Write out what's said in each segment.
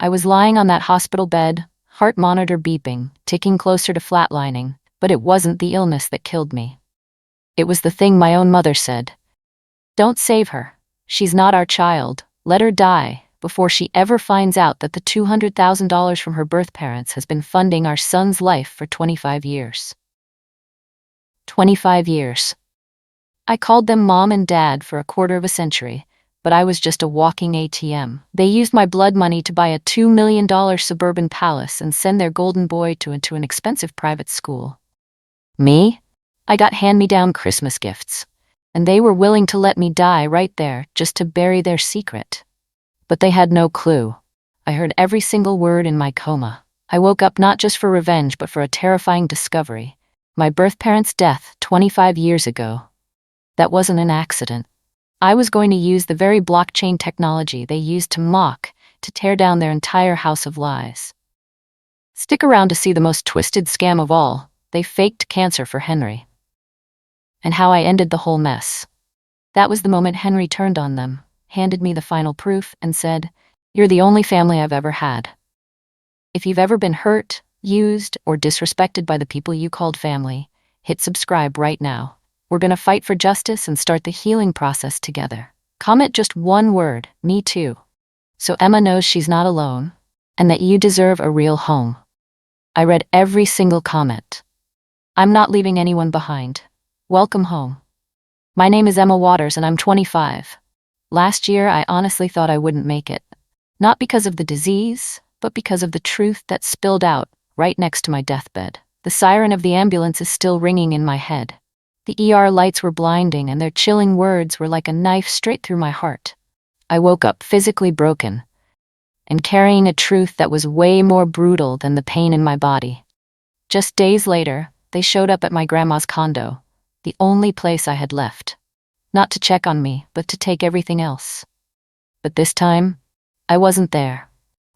I was lying on that hospital bed, heart monitor beeping, ticking closer to flatlining, but it wasn't the illness that killed me. It was the thing my own mother said. Don't save her. She's not our child. Let her die before she ever finds out that the $200,000 from her birth parents has been funding our son's life for 25 years. 25 years. I called them mom and dad for a quarter of a century, but I was just a walking ATM. They used my blood money to buy a $2 million suburban palace and send their golden boy to an expensive private school. Me? I got hand-me-down Christmas gifts, and they were willing to let me die right there just to bury their secret. But they had no clue. I heard every single word in my coma. I woke up not just for revenge, but for a terrifying discovery. My birth parents' death 25 years ago. That wasn't an accident. I was going to use the very blockchain technology they used to tear down their entire house of lies. Stick around to see the most twisted scam of all. They faked cancer for Henry. And how I ended the whole mess. That was the moment Henry turned on them, handed me the final proof, and said, "You're the only family I've ever had. If you've ever been hurt, used, or disrespected by the people you called family, hit subscribe right now. We're gonna fight for justice and start the healing process together. Comment just one word, me too, so Emma knows she's not alone, and that you deserve a real home." I read every single comment. I'm not leaving anyone behind. Welcome home. My name is Emma Waters and I'm 25. Last year, I honestly thought I wouldn't make it. Not because of the disease, but because of the truth that spilled out right next to my deathbed. The siren of the ambulance is still ringing in my head. The ER lights were blinding and their chilling words were like a knife straight through my heart. I woke up physically broken and carrying a truth that was way more brutal than the pain in my body. Just days later, they showed up at my grandma's condo, the only place I had left. Not to check on me, but to take everything else. But this time, I wasn't there.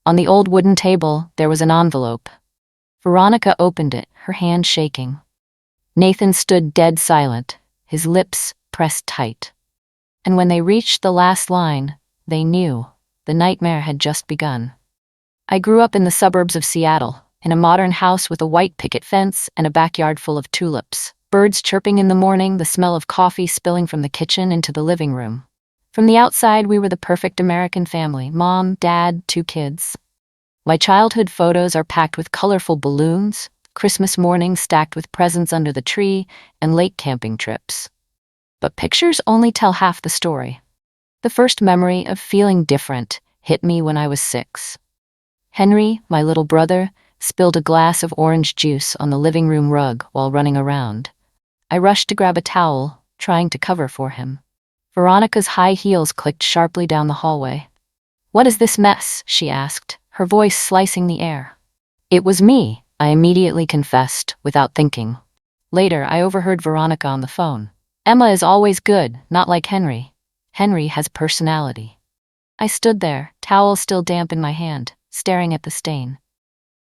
On the old wooden table, there was an envelope. Veronica opened it, her hand shaking. Nathan stood dead silent, his lips pressed tight. And when they reached the last line, they knew the nightmare had just begun. I grew up in the suburbs of Seattle, in a modern house with a white picket fence and a backyard full of tulips. Birds chirping in the morning, the smell of coffee spilling from the kitchen into the living room. From the outside, we were the perfect American family: mom, dad, 2 kids. My childhood photos are packed with colorful balloons, Christmas mornings stacked with presents under the tree, and lake camping trips. But pictures only tell half the story. The first memory of feeling different hit me when I was 6. Henry, my little brother, spilled a glass of orange juice on the living room rug while running around. I rushed to grab a towel, trying to cover for him. Veronica's high heels clicked sharply down the hallway. "What is this mess?" she asked, her voice slicing the air. "It was me," I immediately confessed, without thinking. Later, I overheard Veronica on the phone. "Emma is always good, not like Henry. Henry has personality." I stood there, towel still damp in my hand, staring at the stain.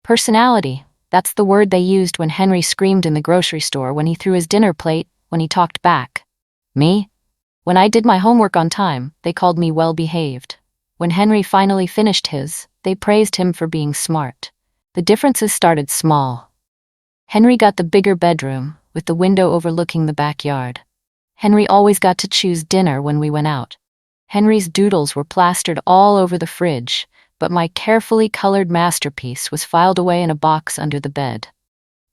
Personality. That's the word they used when Henry screamed in the grocery store, when he threw his dinner plate, when he talked back. Me? When I did my homework on time, they called me well-behaved. When Henry finally finished his, they praised him for being smart. The differences started small. Henry got the bigger bedroom, with the window overlooking the backyard. Henry always got to choose dinner when we went out. Henry's doodles were plastered all over the fridge, but my carefully colored masterpiece was filed away in a box under the bed.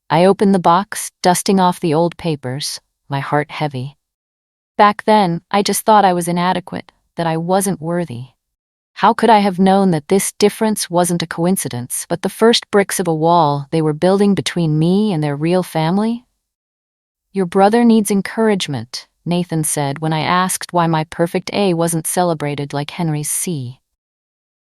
I opened the box, dusting off the old papers, my heart heavy. Back then, I just thought I was inadequate, that I wasn't worthy. How could I have known that this difference wasn't a coincidence, but the first bricks of a wall they were building between me and their real family? "Your brother needs encouragement," Nathan said when I asked why my perfect A wasn't celebrated like Henry's C.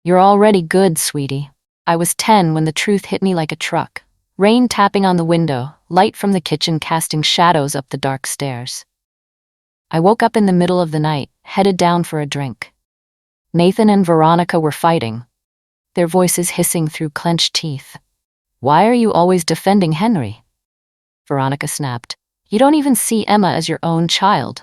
"You're already good, sweetie." I was 10 when the truth hit me like a truck. Rain tapping on the window, light from the kitchen casting shadows up the dark stairs. I woke up in the middle of the night, headed down for a drink. Nathan and Veronica were fighting, their voices hissing through clenched teeth. "Why are you always defending Henry?" Veronica snapped. "You don't even see Emma as your own child."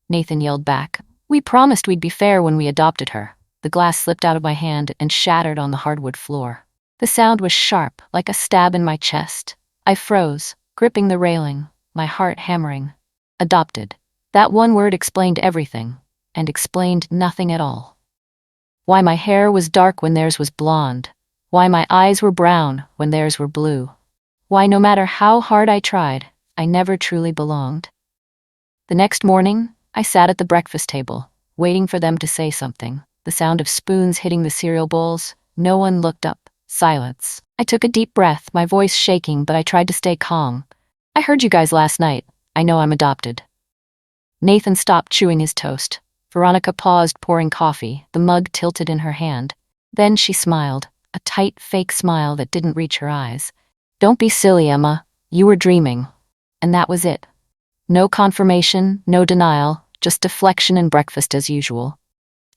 Nathan yelled back. "We promised we'd be fair when we adopted her. the glass slipped out of my hand and shattered on the hardwood floor. The sound was sharp, like a stab in my chest. I froze, gripping the railing, my heart hammering. Adopted. That one word explained everything, and explained nothing at all. Why my hair was dark when theirs was blonde. Why my eyes were brown when theirs were blue. Why no matter how hard I tried, I never truly belonged. The next morning, I sat at the breakfast table, waiting for them to say something. The sound of spoons hitting the cereal bowls. No one looked up. Silence. I took a deep breath, my voice shaking, but I tried to stay calm. I heard you guys last night. I know I'm adopted. Nathan stopped chewing his toast. Veronica paused, pouring coffee, the mug tilted in her hand. Then she smiled, a tight, fake smile that didn't reach her eyes. Don't be silly, Emma. You were dreaming. And that was it. No confirmation, no denial, just deflection and breakfast as usual.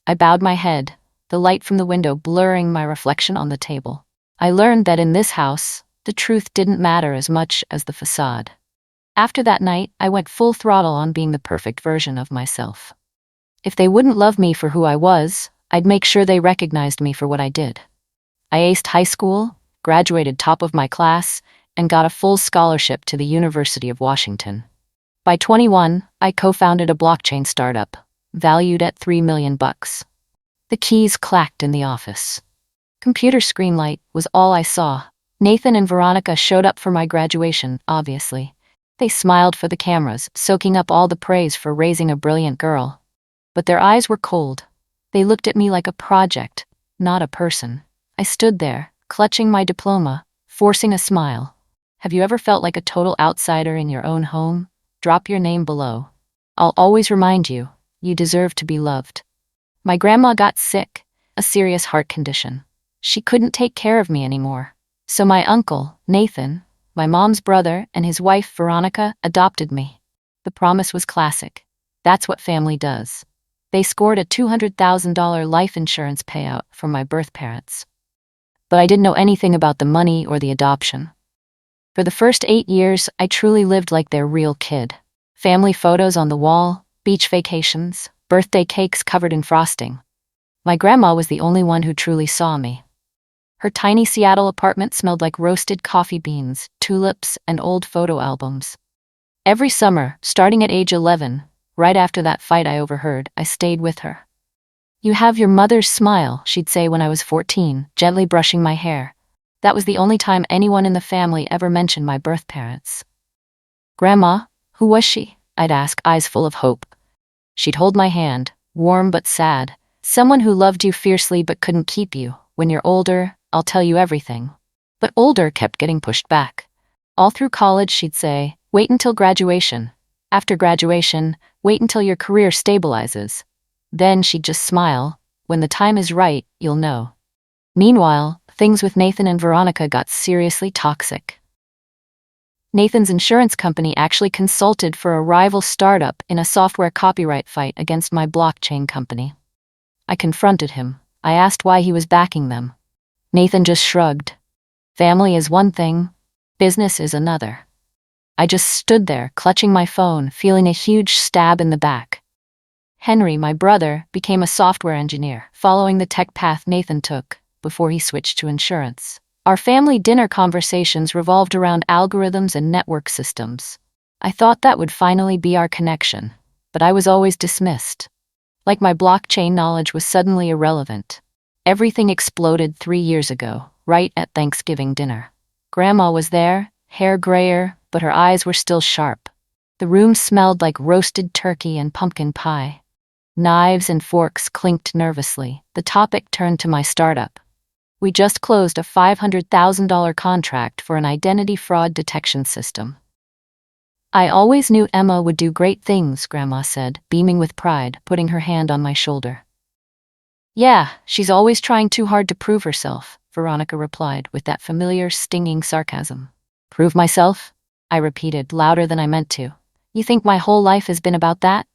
I bowed my head, the light from the window blurring my reflection on the table. I learned that in this house, the truth didn't matter as much as the facade. After that night, I went full throttle on being the perfect version of myself. If they wouldn't love me for who I was, I'd make sure they recognized me for what I did. I aced high school, graduated top of my class, and got a full scholarship to the University of Washington. By 21, I co-founded a blockchain startup, valued at $3 million. The keys clacked in the office. Computer screen light was all I saw. Nathan and Veronica showed up for my graduation, obviously. They smiled for the cameras, soaking up all the praise for raising a brilliant girl. But their eyes were cold. They looked at me like a project, not a person. I stood there, clutching my diploma, forcing a smile. Have you ever felt like a total outsider in your own home? Drop your name below. I'll always remind you, you deserve to be loved. My grandma got sick, a serious heart condition. She couldn't take care of me anymore. So my uncle, Nathan, my mom's brother, and his wife, Veronica, adopted me. The promise was classic. That's what family does. They scored a $200,000 life insurance payout from my birth parents. But I didn't know anything about the money or the adoption. For the first 8 years, I truly lived like their real kid. Family photos on the wall, beach vacations, birthday cakes covered in frosting. My grandma was the only one who truly saw me. Her tiny Seattle apartment smelled like roasted coffee beans, tulips, and old photo albums. Every summer, starting at age 11, right after that fight I overheard, I stayed with her. You have your mother's smile, she'd say when I was 14, gently brushing my hair. That was the only time anyone in the family ever mentioned my birth parents. Grandma, who was she? I'd ask, eyes full of hope. She'd hold my hand, warm but sad. Someone who loved you fiercely but couldn't keep you. When you're older, I'll tell you everything. But older kept getting pushed back. All through college, she'd say, wait until graduation. After graduation, wait until your career stabilizes. Then she'd just smile. When the time is right, you'll know. Meanwhile, things with Nathan and Veronica got seriously toxic. Nathan's insurance company actually consulted for a rival startup in a software copyright fight against my blockchain company. I confronted him. I asked why he was backing them. Nathan just shrugged. Family is one thing, business is another. I just stood there, clutching my phone, feeling a huge stab in the back. Henry, my brother, became a software engineer, following the tech path Nathan took before he switched to insurance. Our family dinner conversations revolved around algorithms and network systems. I thought that would finally be our connection, but I was always dismissed. Like my blockchain knowledge was suddenly irrelevant. Everything exploded 3 years ago, right at Thanksgiving dinner. Grandma was there, hair grayer, but her eyes were still sharp. The room smelled like roasted turkey and pumpkin pie. Knives and forks clinked nervously. The topic turned to my startup. We just closed a $500,000 contract for an identity fraud detection system. I always knew Emma would do great things, Grandma said, beaming with pride, putting her hand on my shoulder. Yeah, she's always trying too hard to prove herself, Veronica replied with that familiar, stinging sarcasm. Prove myself? I repeated, louder than I meant to. You think my whole life has been about that?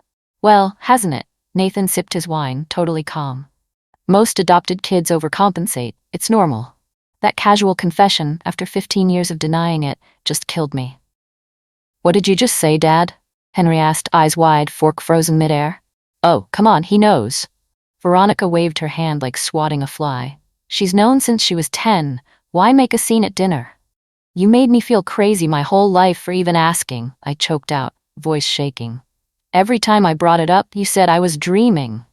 Well, hasn't it? Nathan sipped his wine, totally calm. Most adopted kids overcompensate. It's normal. That casual confession, after 15 years of denying it, just killed me. What did you just say, Dad? Henry asked, eyes wide, fork frozen midair. Oh, come on, he knows. Veronica waved her hand like swatting a fly. She's known since she was 10. Why make a scene at dinner? You made me feel crazy my whole life for even asking, I choked out, voice shaking. Every time I brought it up, you said I was dreaming.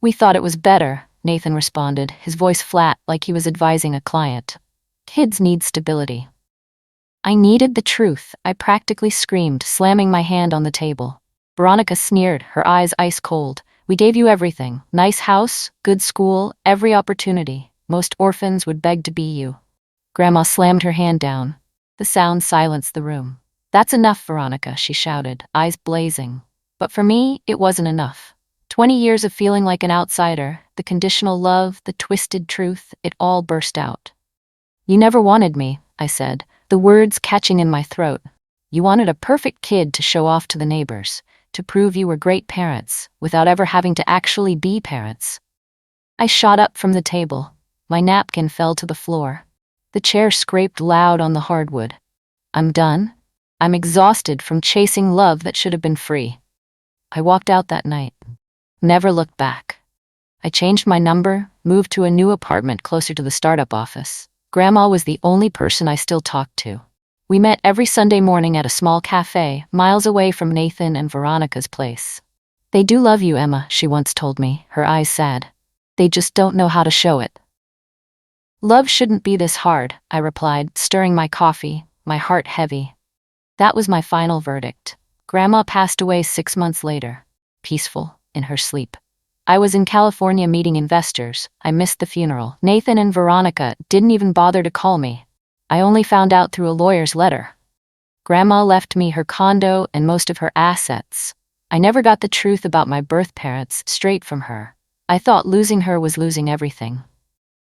We thought it was better, Nathan responded, his voice flat like he was advising a client. Kids need stability. I needed the truth, I practically screamed, slamming my hand on the table. Veronica sneered, her eyes ice cold. We gave you everything. Nice house, good school, every opportunity. Most orphans would beg to be you. Grandma slammed her hand down. The sound silenced the room. That's enough, Veronica, she shouted, eyes blazing. But for me, it wasn't enough. 20 years of feeling like an outsider, the conditional love, the twisted truth, it all burst out. You never wanted me, I said, the words catching in my throat. You wanted a perfect kid to show off to the neighbors, to prove you were great parents, without ever having to actually be parents. I shot up from the table. My napkin fell to the floor. The chair scraped loud on the hardwood. I'm done. I'm exhausted from chasing love that should have been free. I walked out that night. Never looked back. I changed my number, moved to a new apartment closer to the startup office. Grandma was the only person I still talked to. We met every Sunday morning at a small cafe, miles away from Nathan and Veronica's place. They do love you, Emma, she once told me, her eyes sad. They just don't know how to show it. Love shouldn't be this hard, I replied, stirring my coffee, my heart heavy. That was my final verdict. Grandma passed away 6 months later, peaceful, in her sleep. I was in California meeting investors. I missed the funeral. Nathan and Veronica didn't even bother to call me. I only found out through a lawyer's letter. Grandma left me her condo and most of her assets. I never got the truth about my birth parents straight from her. I thought losing her was losing everything.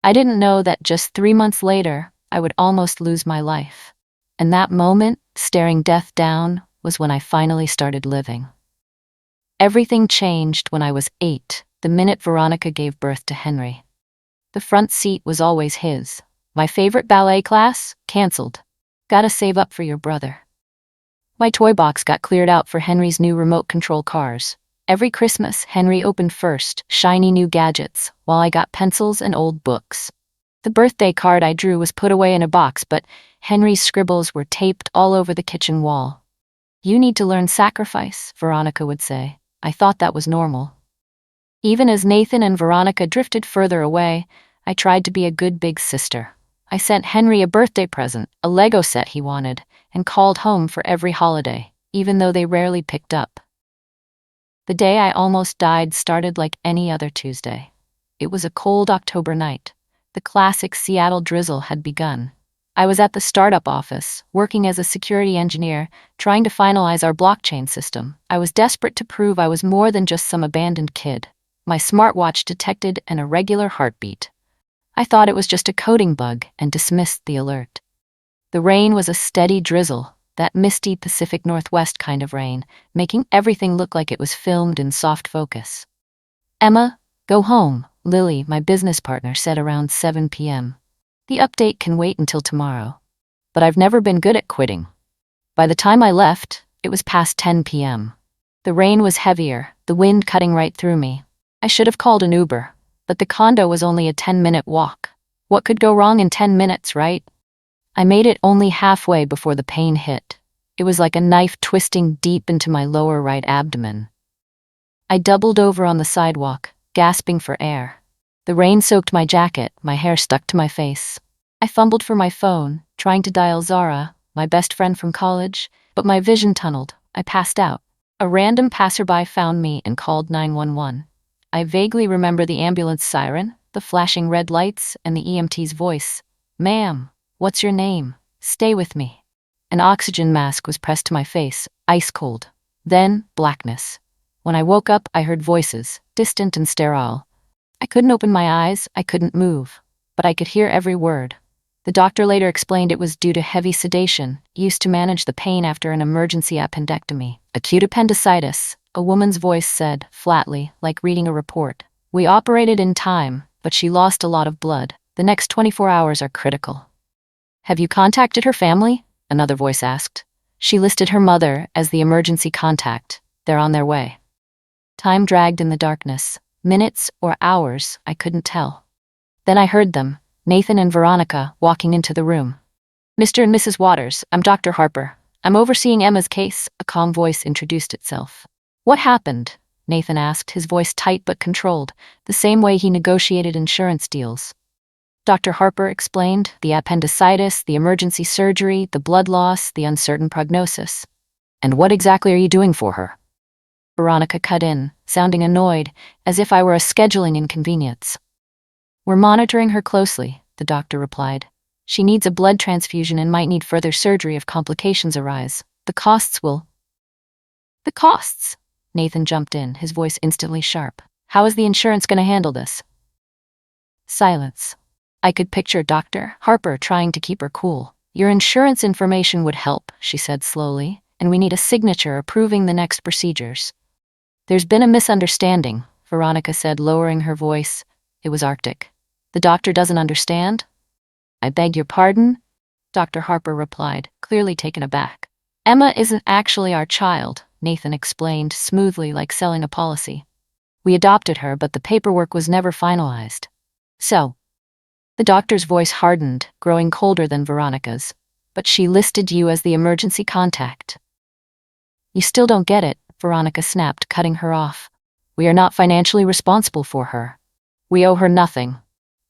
I didn't know that just 3 months later, I would almost lose my life. And that moment, staring death down, was when I finally started living. Everything changed when I was 8, the minute Veronica gave birth to Henry. The front seat was always his. My favorite ballet class? Cancelled. Gotta save up for your brother. My toy box got cleared out for Henry's new remote control cars. Every Christmas, Henry opened first, shiny new gadgets, while I got pencils and old books. The birthday card I drew was put away in a box, but Henry's scribbles were taped all over the kitchen wall. You need to learn sacrifice, Veronica would say. I thought that was normal. Even as Nathan and Veronica drifted further away, I tried to be a good big sister. I sent Henry a birthday present, a Lego set he wanted, and called home for every holiday, even though they rarely picked up. The day I almost died started like any other Tuesday. It was a cold October night. The classic Seattle drizzle had begun. I was at the startup office, working as a security engineer, trying to finalize our blockchain system. I was desperate to prove I was more than just some abandoned kid. My smartwatch detected an irregular heartbeat. I thought it was just a coding bug and dismissed the alert. The rain was a steady drizzle, that misty Pacific Northwest kind of rain, making everything look like it was filmed in soft focus. Emma, go home, Lily, my business partner, said around 7 p.m. The update can wait until tomorrow. But I've never been good at quitting. By the time I left, it was past 10 p.m. The rain was heavier, the wind cutting right through me. I should have called an Uber, but the condo was only a 10-minute walk. What could go wrong in 10 minutes, right? I made it only halfway before the pain hit. It was like a knife twisting deep into my lower right abdomen. I doubled over on the sidewalk, gasping for air. The rain soaked my jacket, my hair stuck to my face. I fumbled for my phone, trying to dial Zara, my best friend from college, but my vision tunneled. I passed out. A random passerby found me and called 911. I vaguely remember the ambulance siren, the flashing red lights, and the EMT's voice. Ma'am, what's your name? Stay with me. An oxygen mask was pressed to my face, ice cold. Then, blackness. When I woke up, I heard voices, distant and sterile. I couldn't open my eyes, I couldn't move, but I could hear every word. The doctor later explained it was due to heavy sedation, used to manage the pain after an emergency appendectomy. Acute appendicitis, a woman's voice said, flatly, like reading a report. We operated in time, but she lost a lot of blood. The next 24 hours are critical. Have you contacted her family? Another voice asked. She listed her mother as the emergency contact. They're on their way. Time dragged in the darkness. Minutes or hours, I couldn't tell. Then I heard them, Nathan and Veronica, walking into the room. "Mr. and Mrs. Waters, I'm Dr. Harper. I'm overseeing Emma's case," a calm voice introduced itself. "What happened?" Nathan asked, his voice tight but controlled, the same way he negotiated insurance deals. Dr. Harper explained, "The appendicitis, the emergency surgery, the blood loss, the uncertain prognosis." "And what exactly are you doing for her?" Veronica cut in, sounding annoyed, as if I were a scheduling inconvenience. "We're monitoring her closely," the doctor replied. "She needs a blood transfusion and might need further surgery if complications arise. The costs will—" "The costs?" Nathan jumped in, his voice instantly sharp. "How is the insurance going to handle this?" Silence. I could picture Dr. Harper trying to keep her cool. "Your insurance information would help," she said slowly, "and we need a signature approving the next procedures." "There's been a misunderstanding," Veronica said, lowering her voice. It was Arctic. "The doctor doesn't understand?" "I beg your pardon?" Dr. Harper replied, clearly taken aback. "Emma isn't actually our child," Nathan explained, smoothly, like selling a policy. "We adopted her, but the paperwork was never finalized." "So?" The doctor's voice hardened, growing colder than Veronica's. "But she listed you as the emergency contact." "You still don't get it," Veronica snapped, cutting her off. "We are not financially responsible for her. We owe her nothing.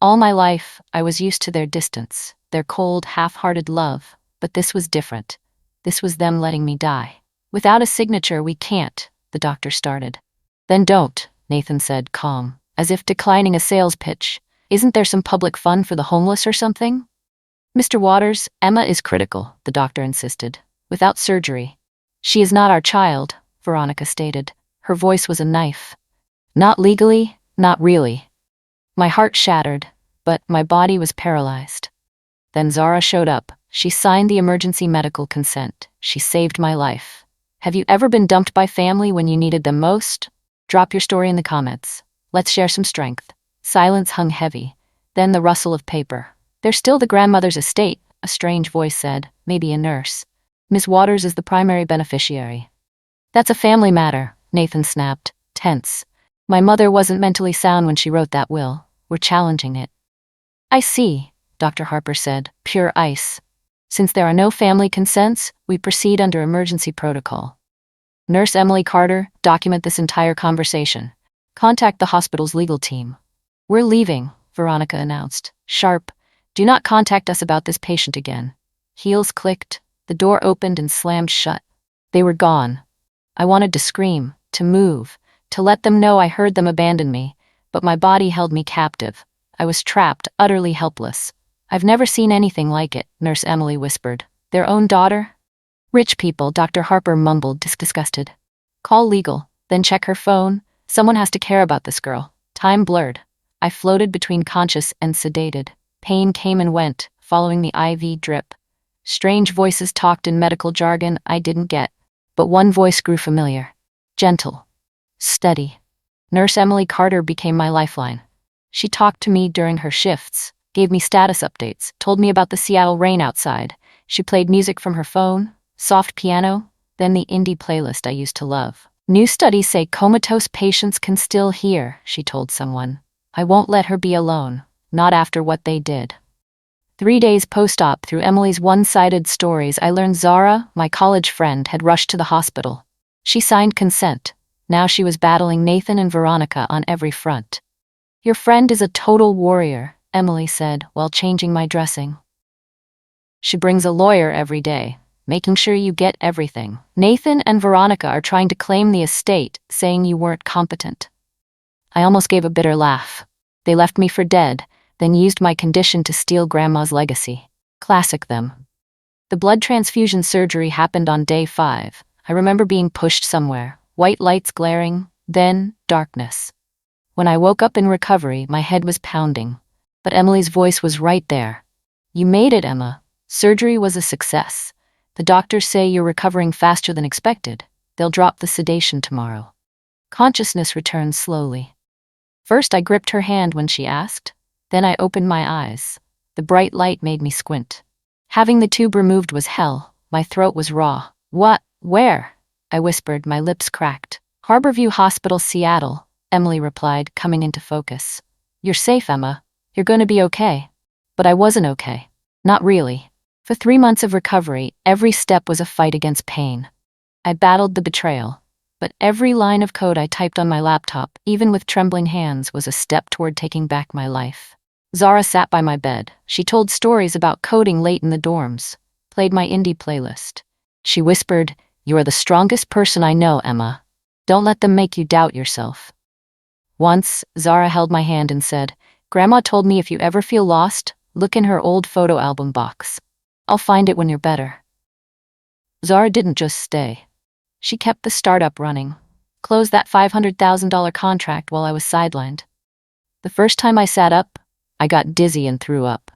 All my life, I was used to their distance, their cold, half-hearted love, but this was different. This was them letting me die. Without a signature, we can't," the doctor started. "Then don't," Nathan said, calm, as if declining a sales pitch. "Isn't there some public fund for the homeless or something?" "Mr. Waters, Emma is critical," the doctor insisted. "Without surgery." "She is not our child," Veronica stated. Her voice was a knife. "Not legally, not really." My heart shattered, but my body was paralyzed. Then Zara showed up. She signed the emergency medical consent. She saved my life. Have you ever been dumped by family when you needed them most? Drop your story in the comments. Let's share some strength. Silence hung heavy. Then the rustle of paper. "There's still the grandmother's estate," a strange voice said, maybe a nurse. "Miss Waters is the primary beneficiary." "That's a family matter," Nathan snapped, tense. "My mother wasn't mentally sound when she wrote that will. We're challenging it." "I see," Dr. Harper said, pure ice. "Since there are no family consents, we proceed under emergency protocol. Nurse Emily Carter, document this entire conversation. Contact the hospital's legal team." "We're leaving," Veronica announced, sharp. "Do not contact us about this patient again." Heels clicked. The door opened and slammed shut. They were gone. I wanted to scream, to move, to let them know I heard them abandon me, but my body held me captive. I was trapped, utterly helpless. "I've never seen anything like it," Nurse Emily whispered. "Their own daughter?" "Rich people," Dr. Harper mumbled, disgusted. "Call legal, then check her phone. Someone has to care about this girl." Time blurred. I floated between conscious and sedated. Pain came and went, following the IV drip. Strange voices talked in medical jargon I didn't get, but one voice grew familiar. Gentle. Steady. Nurse Emily Carter became my lifeline. She talked to me during her shifts, gave me status updates, told me about the Seattle rain outside. She played music from her phone, soft piano, then the indie playlist I used to love. "New studies say comatose patients can still hear," she told someone. "I won't let her be alone, not after what they did." 3 days post-op, through Emily's one-sided stories, I learned Zara, my college friend, had rushed to the hospital. She signed consent. Now she was battling Nathan and Veronica on every front. "Your friend is a total warrior," Emily said, while changing my dressing. "She brings a lawyer every day, making sure you get everything. Nathan and Veronica are trying to claim the estate, saying you weren't competent." I almost gave a bitter laugh. They left me for dead, then used my condition to steal Grandma's legacy. Classic them. The blood transfusion surgery happened on day 5. I remember being pushed somewhere, white lights glaring, then darkness. When I woke up in recovery, my head was pounding. But Emily's voice was right there. "You made it, Emma. Surgery was a success. The doctors say you're recovering faster than expected. They'll drop the sedation tomorrow." Consciousness returned slowly. First I gripped her hand when she asked. Then I opened my eyes. The bright light made me squint. Having the tube removed was hell. My throat was raw. "What? Where?" I whispered, my lips cracked. "Harborview Hospital, Seattle." Emily replied, coming into focus. You're safe, Emma. You're going to be okay. But I wasn't okay. Not really. For 3 months of recovery, every step was a fight against pain. I battled the betrayal, but every line of code I typed on my laptop, even with trembling hands, was a step toward taking back my life. Zara sat by my bed. She told stories about coding late in the dorms, played my indie playlist. She whispered, "You are the strongest person I know, Emma. Don't let them make you doubt yourself." Once, Zara held my hand and said, "Grandma told me if you ever feel lost, look in her old photo album box. I'll find it when you're better." Zara didn't just stay. She kept the startup running, closed that $500,000 contract while I was sidelined. The first time I sat up, I got dizzy and threw up.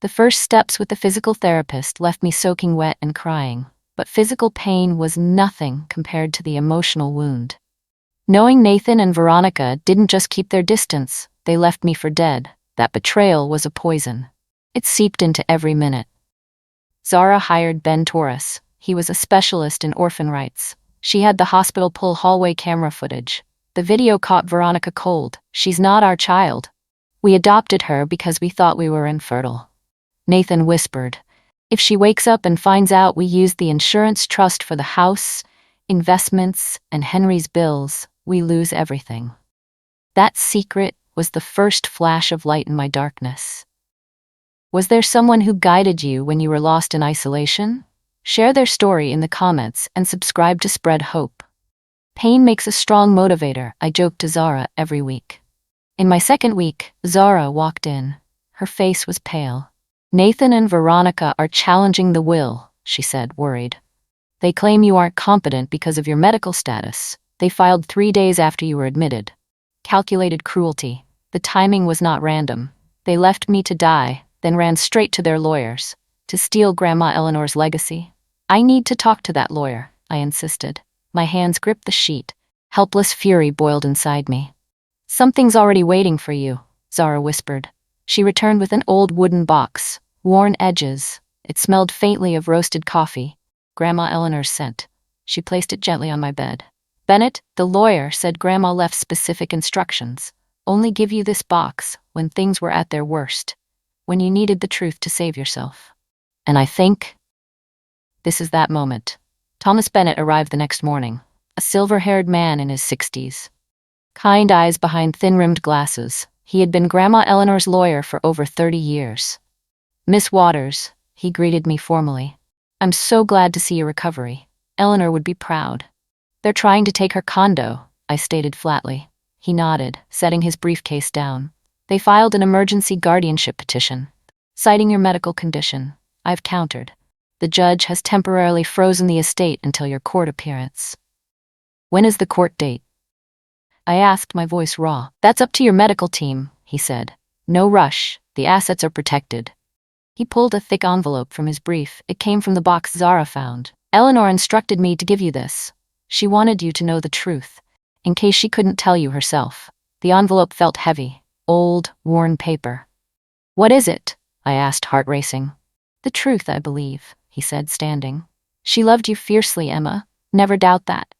The first steps with the physical therapist left me soaking wet and crying, but physical pain was nothing compared to the emotional wound. Knowing Nathan and Veronica didn't just keep their distance, they left me for dead. That betrayal was a poison. It seeped into every minute. Zara hired Ben Torres. He was a specialist in orphan rights. She had the hospital pull hallway camera footage. The video caught Veronica cold. "She's not our child. We adopted her because we thought we were infertile." Nathan whispered, "If she wakes up and finds out we used the insurance trust for the house, investments, and Henry's bills, we lose everything." That secret was the first flash of light in my darkness. Was there someone who guided you when you were lost in isolation? Share their story in the comments and subscribe to spread hope. Pain makes a strong motivator, I joked to Zara every week. In my second week, Zara walked in. Her face was pale. "Nathan and Veronica are challenging the will," she said, worried. "They claim you aren't competent because of your medical status. They filed 3 days after you were admitted. Calculated cruelty. The timing was not random. They left me to die, then ran straight to their lawyers, to steal Grandma Eleanor's legacy. I need to talk to that lawyer," I insisted. My hands gripped the sheet. Helpless fury boiled inside me. "Something's already waiting for you," Zara whispered. She returned with an old wooden box, worn edges. It smelled faintly of roasted coffee, Grandma Eleanor's scent. She placed it gently on my bed. "Bennett, the lawyer, said Grandma left specific instructions. Only give you this box when things were at their worst, when you needed the truth to save yourself." And I think this is that moment. Thomas Bennett arrived the next morning, a silver-haired man in his 60s. Kind eyes behind thin-rimmed glasses. He had been Grandma Eleanor's lawyer for over 30 years. "Miss Waters," he greeted me formally. "I'm so glad to see your recovery. Eleanor would be proud." "They're trying to take her condo," I stated flatly. He nodded, setting his briefcase down. "They filed an emergency guardianship petition, citing your medical condition." I've countered. "The judge has temporarily frozen the estate until your court appearance." "When is the court date?" I asked, my voice raw. "That's up to your medical team," he said. "No rush. The assets are protected." He pulled a thick envelope from his brief. It came from the box Zara found. "Eleanor instructed me to give you this. She wanted you to know the truth, in case she couldn't tell you herself." The envelope felt heavy, old, worn paper. "What is it?" I asked, heart racing. "The truth, I believe," he said, standing. "She loved you fiercely, Emma. Never doubt that."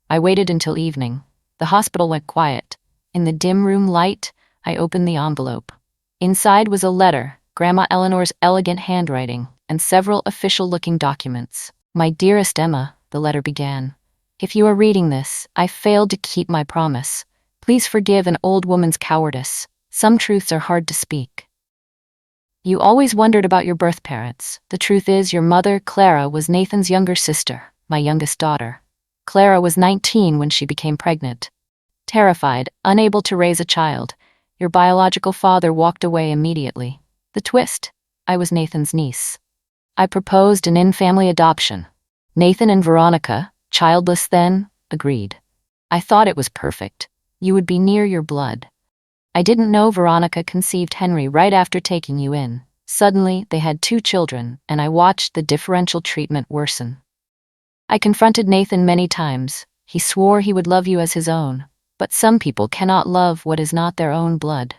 I waited until evening. The hospital went quiet. In the dim room light, I opened the envelope. Inside was a letter, Grandma Eleanor's elegant handwriting, and several official-looking documents. "My dearest Emma," the letter began. "If you are reading this, I failed to keep my promise. Please forgive an old woman's cowardice. Some truths are hard to speak. You always wondered about your birth parents. The truth is, your mother, Clara, was Nathan's younger sister, my youngest daughter. Clara was 19 when she became pregnant. Terrified, unable to raise a child, your biological father walked away immediately. The twist: I was Nathan's niece. I proposed an in-family adoption. Nathan and Veronica, childless then, agreed. I thought it was perfect. You would be near your blood. I didn't know Veronica conceived Henry right after taking you in. Suddenly, they had 2 children, and I watched the differential treatment worsen. I confronted Nathan many times. He swore he would love you as his own, but some people cannot love what is not their own blood.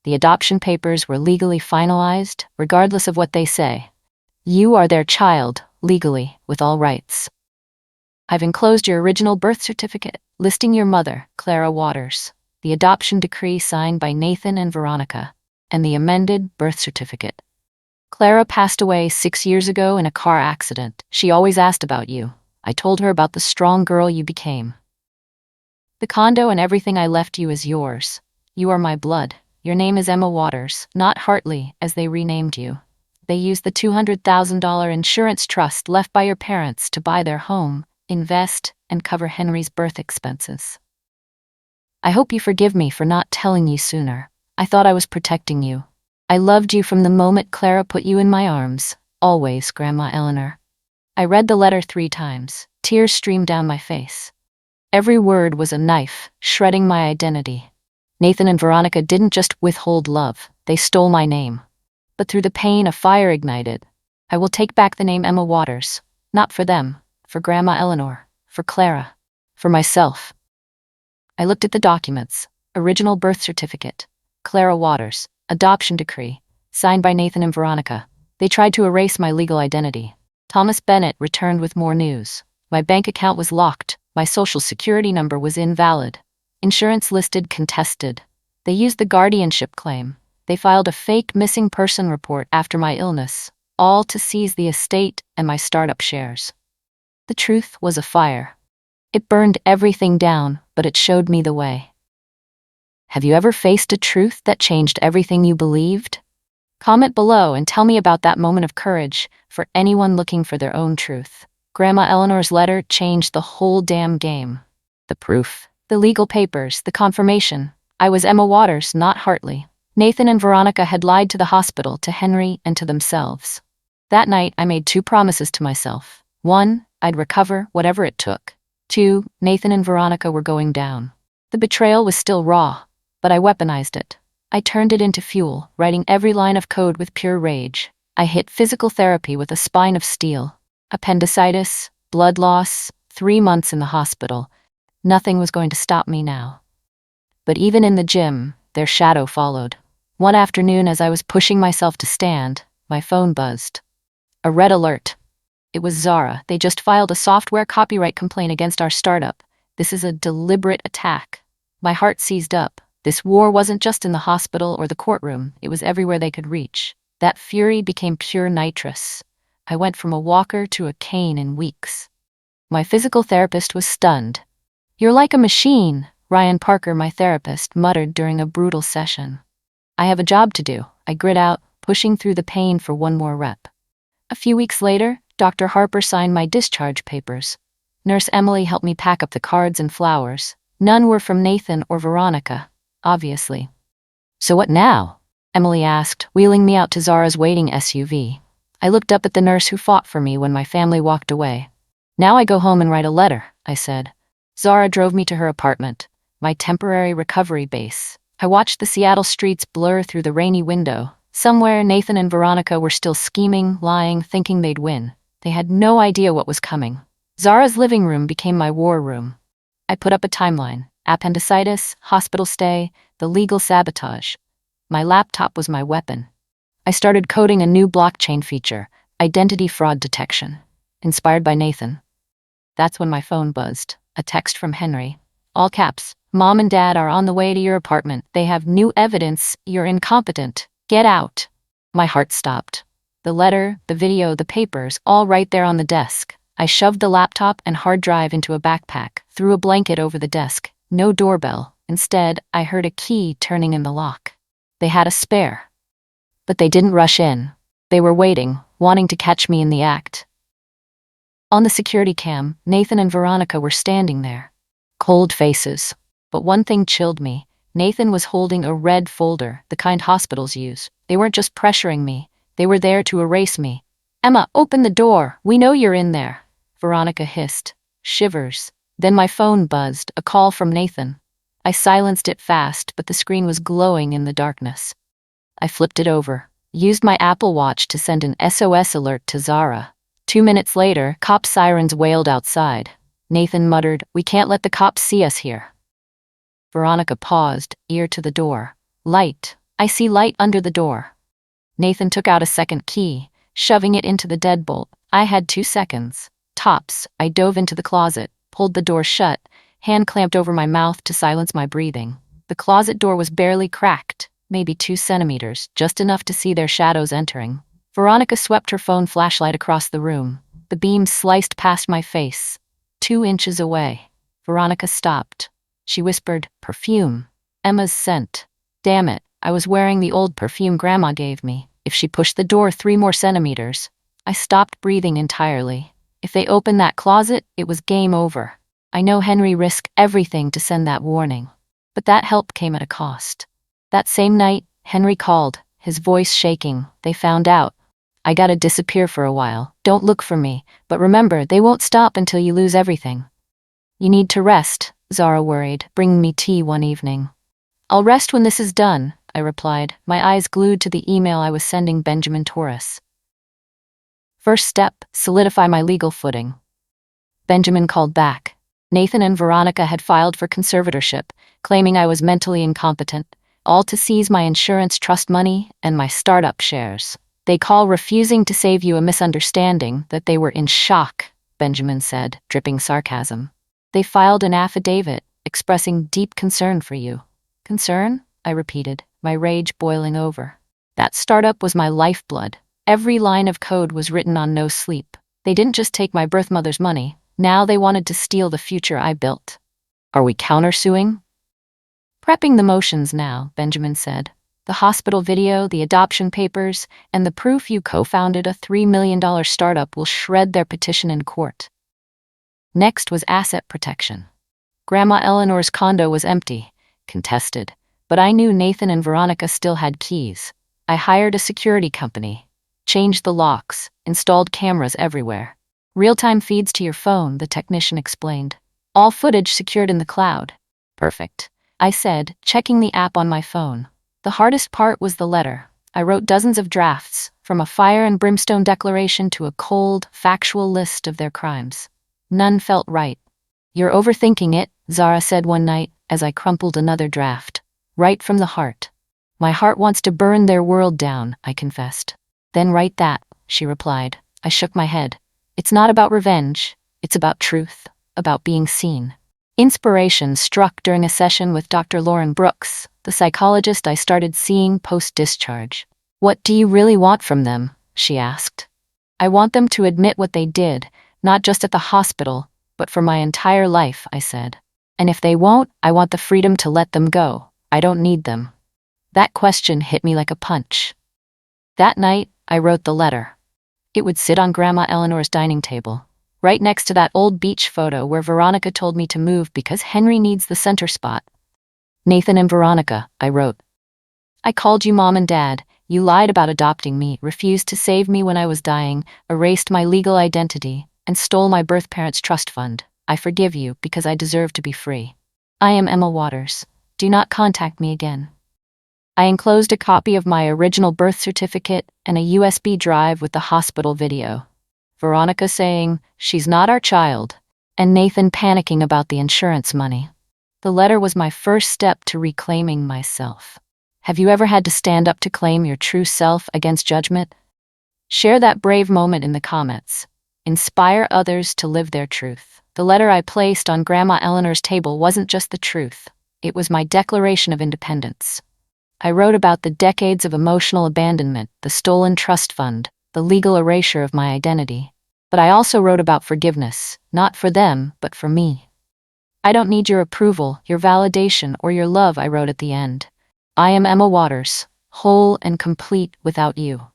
The adoption papers were legally finalized, regardless of what they say. You are their child, legally, with all rights. I've enclosed your original birth certificate, listing your mother, Clara Waters, the adoption decree signed by Nathan and Veronica, and the amended birth certificate. Clara passed away 6 years ago in a car accident. She always asked about you. I told her about the strong girl you became. The condo and everything I left you is yours. You are my blood. Your name is Emma Waters, not Hartley, as they renamed you. They used the $200,000 insurance trust left by your parents to buy their home, invest, and cover Henry's birth expenses. I hope you forgive me for not telling you sooner. I thought I was protecting you. I loved you from the moment Clara put you in my arms. Always, Grandma Eleanor. I read the letter 3 times. Tears streamed down my face. Every word was a knife, shredding my identity. Nathan and Veronica didn't just withhold love, they stole my name. But through the pain, a fire ignited. I will take back the name Emma Waters. Not for them, for Grandma Eleanor, for Clara, for myself. I looked at the documents. Original birth certificate. Clara Waters. Adoption decree. Signed by Nathan and Veronica. They tried to erase my legal identity. Thomas Bennett returned with more news. My bank account was locked. My social security number was invalid. Insurance listed contested. They used the guardianship claim. They filed a fake missing person report after my illness, all to seize the estate and my startup shares. The truth was a fire. It burned everything down, but it showed me the way. Have you ever faced a truth that changed everything you believed? Comment below and tell me about that moment of courage for anyone looking for their own truth. Grandma Eleanor's letter changed the whole damn game. The proof, the legal papers, the confirmation. I was Emma Waters, not Hartley. Nathan and Veronica had lied to the hospital, to Henry, and to themselves. That night, I made 2 promises to myself. 1, I'd recover, whatever it took. 2, Nathan and Veronica were going down. The betrayal was still raw, but I weaponized it. I turned it into fuel, writing every line of code with pure rage. I hit physical therapy with a spine of steel. Appendicitis, blood loss, 3 months in the hospital. Nothing was going to stop me now. But even in the gym, their shadow followed. One afternoon, as I was pushing myself to stand, my phone buzzed. A red alert. It was Zara. They just filed a software copyright complaint against our startup. This is a deliberate attack. My heart seized up. This war wasn't just in the hospital or the courtroom. It was everywhere they could reach. That fury became pure nitrous. I went from a walker to a cane in weeks. My physical therapist was stunned. "You're like a machine," Ryan Parker, my therapist, muttered during a brutal session. "I have a job to do," I grit out, pushing through the pain for one more rep. A few weeks later, Dr. Harper signed my discharge papers. Nurse Emily helped me pack up the cards and flowers. None were from Nathan or Veronica, obviously. "So what now?" Emily asked, wheeling me out to Zara's waiting SUV. I looked up at the nurse who fought for me when my family walked away. "Now I go home and write a letter," I said. Zara drove me to her apartment, my temporary recovery base. I watched the Seattle streets blur through the rainy window. Somewhere, Nathan and Veronica were still scheming, lying, thinking they'd win. They had no idea what was coming. Zara's living room became my war room. I put up a timeline. Appendicitis, hospital stay, the legal sabotage. My laptop was my weapon. I started coding a new blockchain feature, identity fraud detection, inspired by Nathan. That's when my phone buzzed. A text from Henry. All caps. "Mom and Dad are on the way to your apartment. They have new evidence. You're incompetent. Get out." My heart stopped. The letter, the video, the papers, all right there on the desk. I shoved the laptop and hard drive into a backpack, threw a blanket over the desk. No doorbell. Instead, I heard a key turning in the lock. They had a spare. But they didn't rush in. They were waiting, wanting to catch me in the act. On the security cam, Nathan and Veronica were standing there. Cold faces. But one thing chilled me. Nathan was holding a red folder, the kind hospitals use. They weren't just pressuring me. They were there to erase me. "Emma, open the door. We know you're in there," Veronica hissed. Shivers. Then my phone buzzed, a call from Nathan. I silenced it fast, but the screen was glowing in the darkness. I flipped it over, used my Apple Watch to send an SOS alert to Zara. 2 minutes later, cop sirens wailed outside. Nathan muttered, "We can't let the cops see us here." Veronica paused, ear to the door. "Light. I see light under the door." Nathan took out a second key, shoving it into the deadbolt. I had 2 seconds. Tops, I dove into the closet, pulled the door shut, hand clamped over my mouth to silence my breathing. The closet door was barely cracked, maybe 2 centimeters, just enough to see their shadows entering. Veronica swept her phone flashlight across the room. The beam sliced past my face. 2 inches away. Veronica stopped. She whispered, "Perfume. Emma's scent." Damn it, I was wearing the old perfume Grandma gave me. If she pushed the door 3 more centimeters, I stopped breathing entirely. If they opened that closet, it was game over. I know Henry risked everything to send that warning. But that help came at a cost. That same night, Henry called, his voice shaking. "They found out. I gotta disappear for a while. Don't look for me, but remember, they won't stop until you lose everything." "You need to rest," Zara worried, bringing me tea one evening. "I'll rest when this is done," I replied, my eyes glued to the email I was sending Benjamin Torres. First step, solidify my legal footing. Benjamin called back. Nathan and Veronica had filed for conservatorship, claiming I was mentally incompetent, all to seize my insurance trust money and my startup shares. "They call refusing to save you a misunderstanding that they were in shock," Benjamin said, dripping sarcasm. "They filed an affidavit expressing deep concern for you." "Concern?" I repeated, my rage boiling over. That startup was my lifeblood. Every line of code was written on no sleep. They didn't just take my birth mother's money. Now they wanted to steal the future I built. "Are we countersuing?" "Prepping the motions now," Benjamin said. "The hospital video, the adoption papers, and the proof you co-founded a $3 million startup will shred their petition in court." Next was asset protection. Grandma Eleanor's condo was empty, contested, but I knew Nathan and Veronica still had keys. I hired a security company, changed the locks, installed cameras everywhere. "Real-time feeds to your phone," the technician explained. "All footage secured in the cloud." "Perfect," I said, checking the app on my phone. The hardest part was the letter. I wrote dozens of drafts, from a fire and brimstone declaration to a cold, factual list of their crimes. None felt right. "You're overthinking it," Zara said one night as I crumpled another draft. "Right from the heart." "My heart wants to burn their world down," I confessed. "Then write that," she replied. I shook my head. "It's not about revenge. It's about truth, about being seen." Inspiration struck during a session with Dr. Lauren Brooks, the psychologist I started seeing post-discharge. "What do you really want from them?" she asked. "I want them to admit what they did, not just at the hospital, but for my entire life," I said. "And if they won't, I want the freedom to let them go. I don't need them." That question hit me like a punch. That night, I wrote the letter. It would sit on Grandma Eleanor's dining table, right next to that old beach photo where Veronica told me to move because Henry needs the center spot. "Nathan and Veronica," I wrote. "I called you Mom and Dad. You lied about adopting me, refused to save me when I was dying, erased my legal identity, and stole my birth parents' trust fund. I forgive you because I deserve to be free. I am Emma Waters. Do not contact me again." I enclosed a copy of my original birth certificate and a USB drive with the hospital video. Veronica saying, "She's not our child," and Nathan panicking about the insurance money. The letter was my first step to reclaiming myself. Have you ever had to stand up to claim your true self against judgment? Share that brave moment in the comments. Inspire others to live their truth. The letter I placed on Grandma Eleanor's table wasn't just the truth. It was my declaration of independence. I wrote about the decades of emotional abandonment, the stolen trust fund, the legal erasure of my identity. But I also wrote about forgiveness, not for them, but for me. "I don't need your approval, your validation, or your love," I wrote at the end. "I am Emma Waters, whole and complete without you."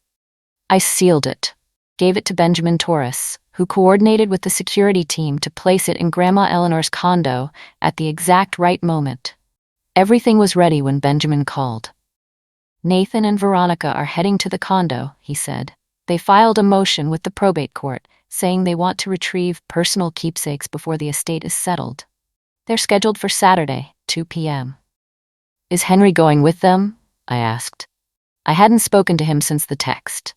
I sealed it, gave it to Benjamin Torres, who coordinated with the security team to place it in Grandma Eleanor's condo at the exact right moment. Everything was ready when Benjamin called. "Nathan and Veronica are heading to the condo," he said. "They filed a motion with the probate court, saying they want to retrieve personal keepsakes before the estate is settled. They're scheduled for Saturday, 2 p.m. "Is Henry going with them?" I asked. I hadn't spoken to him since the text.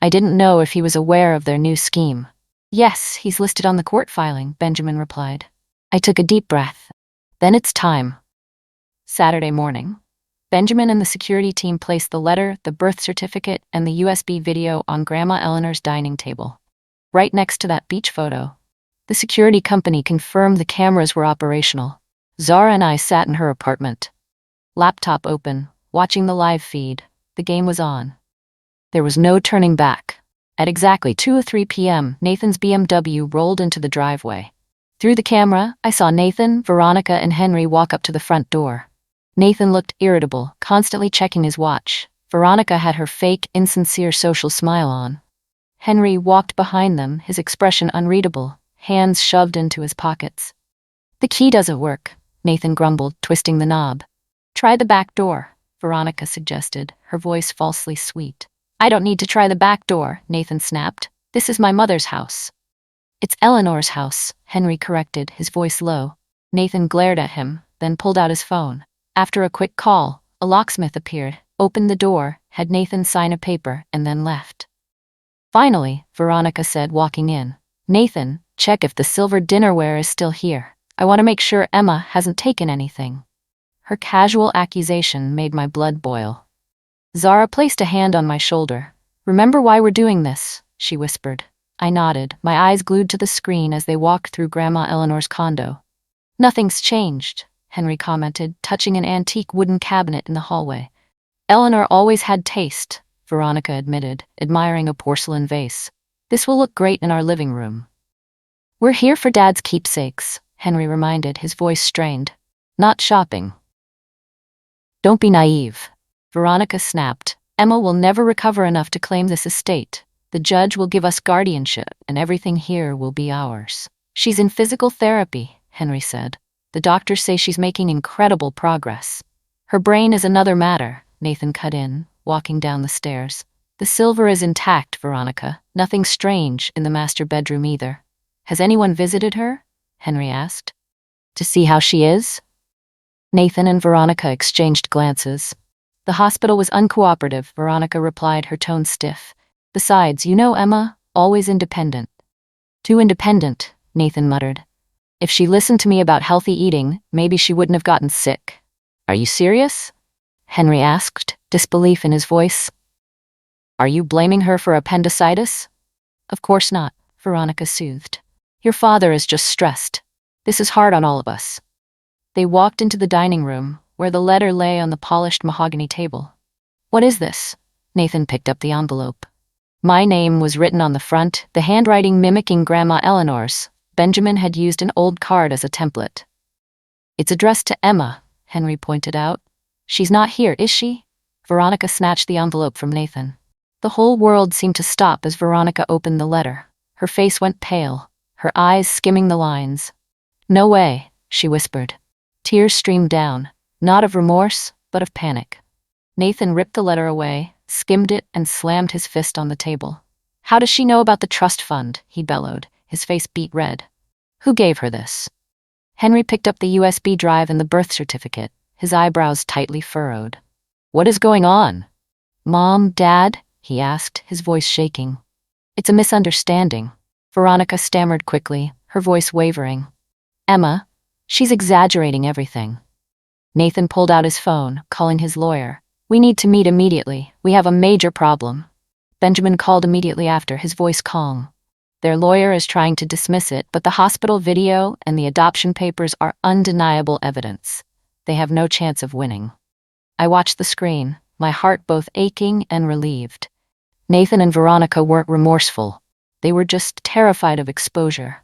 I didn't know if he was aware of their new scheme. "Yes, he's listed on the court filing," Benjamin replied. I took a deep breath. Then it's time. Saturday morning. Benjamin and the security team placed the letter, the birth certificate, and the USB video on Grandma Eleanor's dining table. right next to that beach photo. The security company confirmed the cameras were operational. Zara and I sat in her apartment. Laptop open, watching the live feed. The game was on. There was no turning back. At exactly 2:03 p.m., Nathan's BMW rolled into the driveway. Through the camera, I saw Nathan, Veronica, and Henry walk up to the front door. Nathan looked irritable, constantly checking his watch. Veronica had her fake, insincere social smile on. Henry walked behind them, his expression unreadable, hands shoved into his pockets. "The key doesn't work," Nathan grumbled, twisting the knob. "Try the back door," Veronica suggested, her voice falsely sweet. "I don't need to try the back door," Nathan snapped. "This is my mother's house." "It's Eleanor's house," Henry corrected, his voice low. Nathan glared at him, then pulled out his phone. After a quick call, a locksmith appeared, opened the door, had Nathan sign a paper, and then left. Finally, Veronica said, walking in, "Nathan, check if the silver dinnerware is still here. I want to make sure Emma hasn't taken anything." Her casual accusation made my blood boil. Zara placed a hand on my shoulder. "Remember why we're doing this?" she whispered. I nodded, my eyes glued to the screen as they walked through Grandma Eleanor's condo. "Nothing's changed," Henry commented, touching an antique wooden cabinet in the hallway. "Eleanor always had taste," Veronica admitted, admiring a porcelain vase. "This will look great in our living room." "We're here for Dad's keepsakes," Henry reminded, his voice strained. "Not shopping." "Don't be naive," Veronica snapped. "Emma will never recover enough to claim this estate. The judge will give us guardianship, and everything here will be ours." "She's in physical therapy," Henry said. "The doctors say she's making incredible progress." "Her brain is another matter," Nathan cut in, walking down the stairs. "The silver is intact, Veronica. Nothing strange in the master bedroom either." "Has anyone visited her?" Henry asked. "To see how she is?" Nathan and Veronica exchanged glances. "The hospital was uncooperative," Veronica replied, her tone stiff. "Besides, you know Emma, always independent." "Too independent," Nathan muttered. "If she listened to me about healthy eating, maybe she wouldn't have gotten sick." "Are you serious?" Henry asked, disbelief in his voice. "Are you blaming her for appendicitis?" "Of course not," Veronica soothed. "Your father is just stressed. This is hard on all of us." They walked into the dining room, where the letter lay on the polished mahogany table. "What is this?" Nathan picked up the envelope. My name was written on the front, the handwriting mimicking Grandma Eleanor's. Benjamin had used an old card as a template. "It's addressed to Emma," Henry pointed out. "She's not here, is she?" Veronica snatched the envelope from Nathan. The whole world seemed to stop as Veronica opened the letter. Her face went pale, her eyes skimming the lines. "No way," she whispered. Tears streamed down, not of remorse, but of panic. Nathan ripped the letter away, skimmed it, and slammed his fist on the table. "How does she know about the trust fund?" he bellowed, his face beet red. "Who gave her this?" Henry picked up the USB drive and the birth certificate, his eyebrows tightly furrowed. "What is going on?" "Mom, Dad?" he asked, his voice shaking. "It's a misunderstanding," Veronica stammered quickly, her voice wavering. "Emma, she's exaggerating everything." Nathan pulled out his phone, calling his lawyer. "We need to meet immediately. We have a major problem." Benjamin called immediately after, his voice calm. "Their lawyer is trying to dismiss it, but the hospital video and the adoption papers are undeniable evidence. They have no chance of winning." I watched the screen, my heart both aching and relieved. Nathan and Veronica weren't remorseful. They were just terrified of exposure.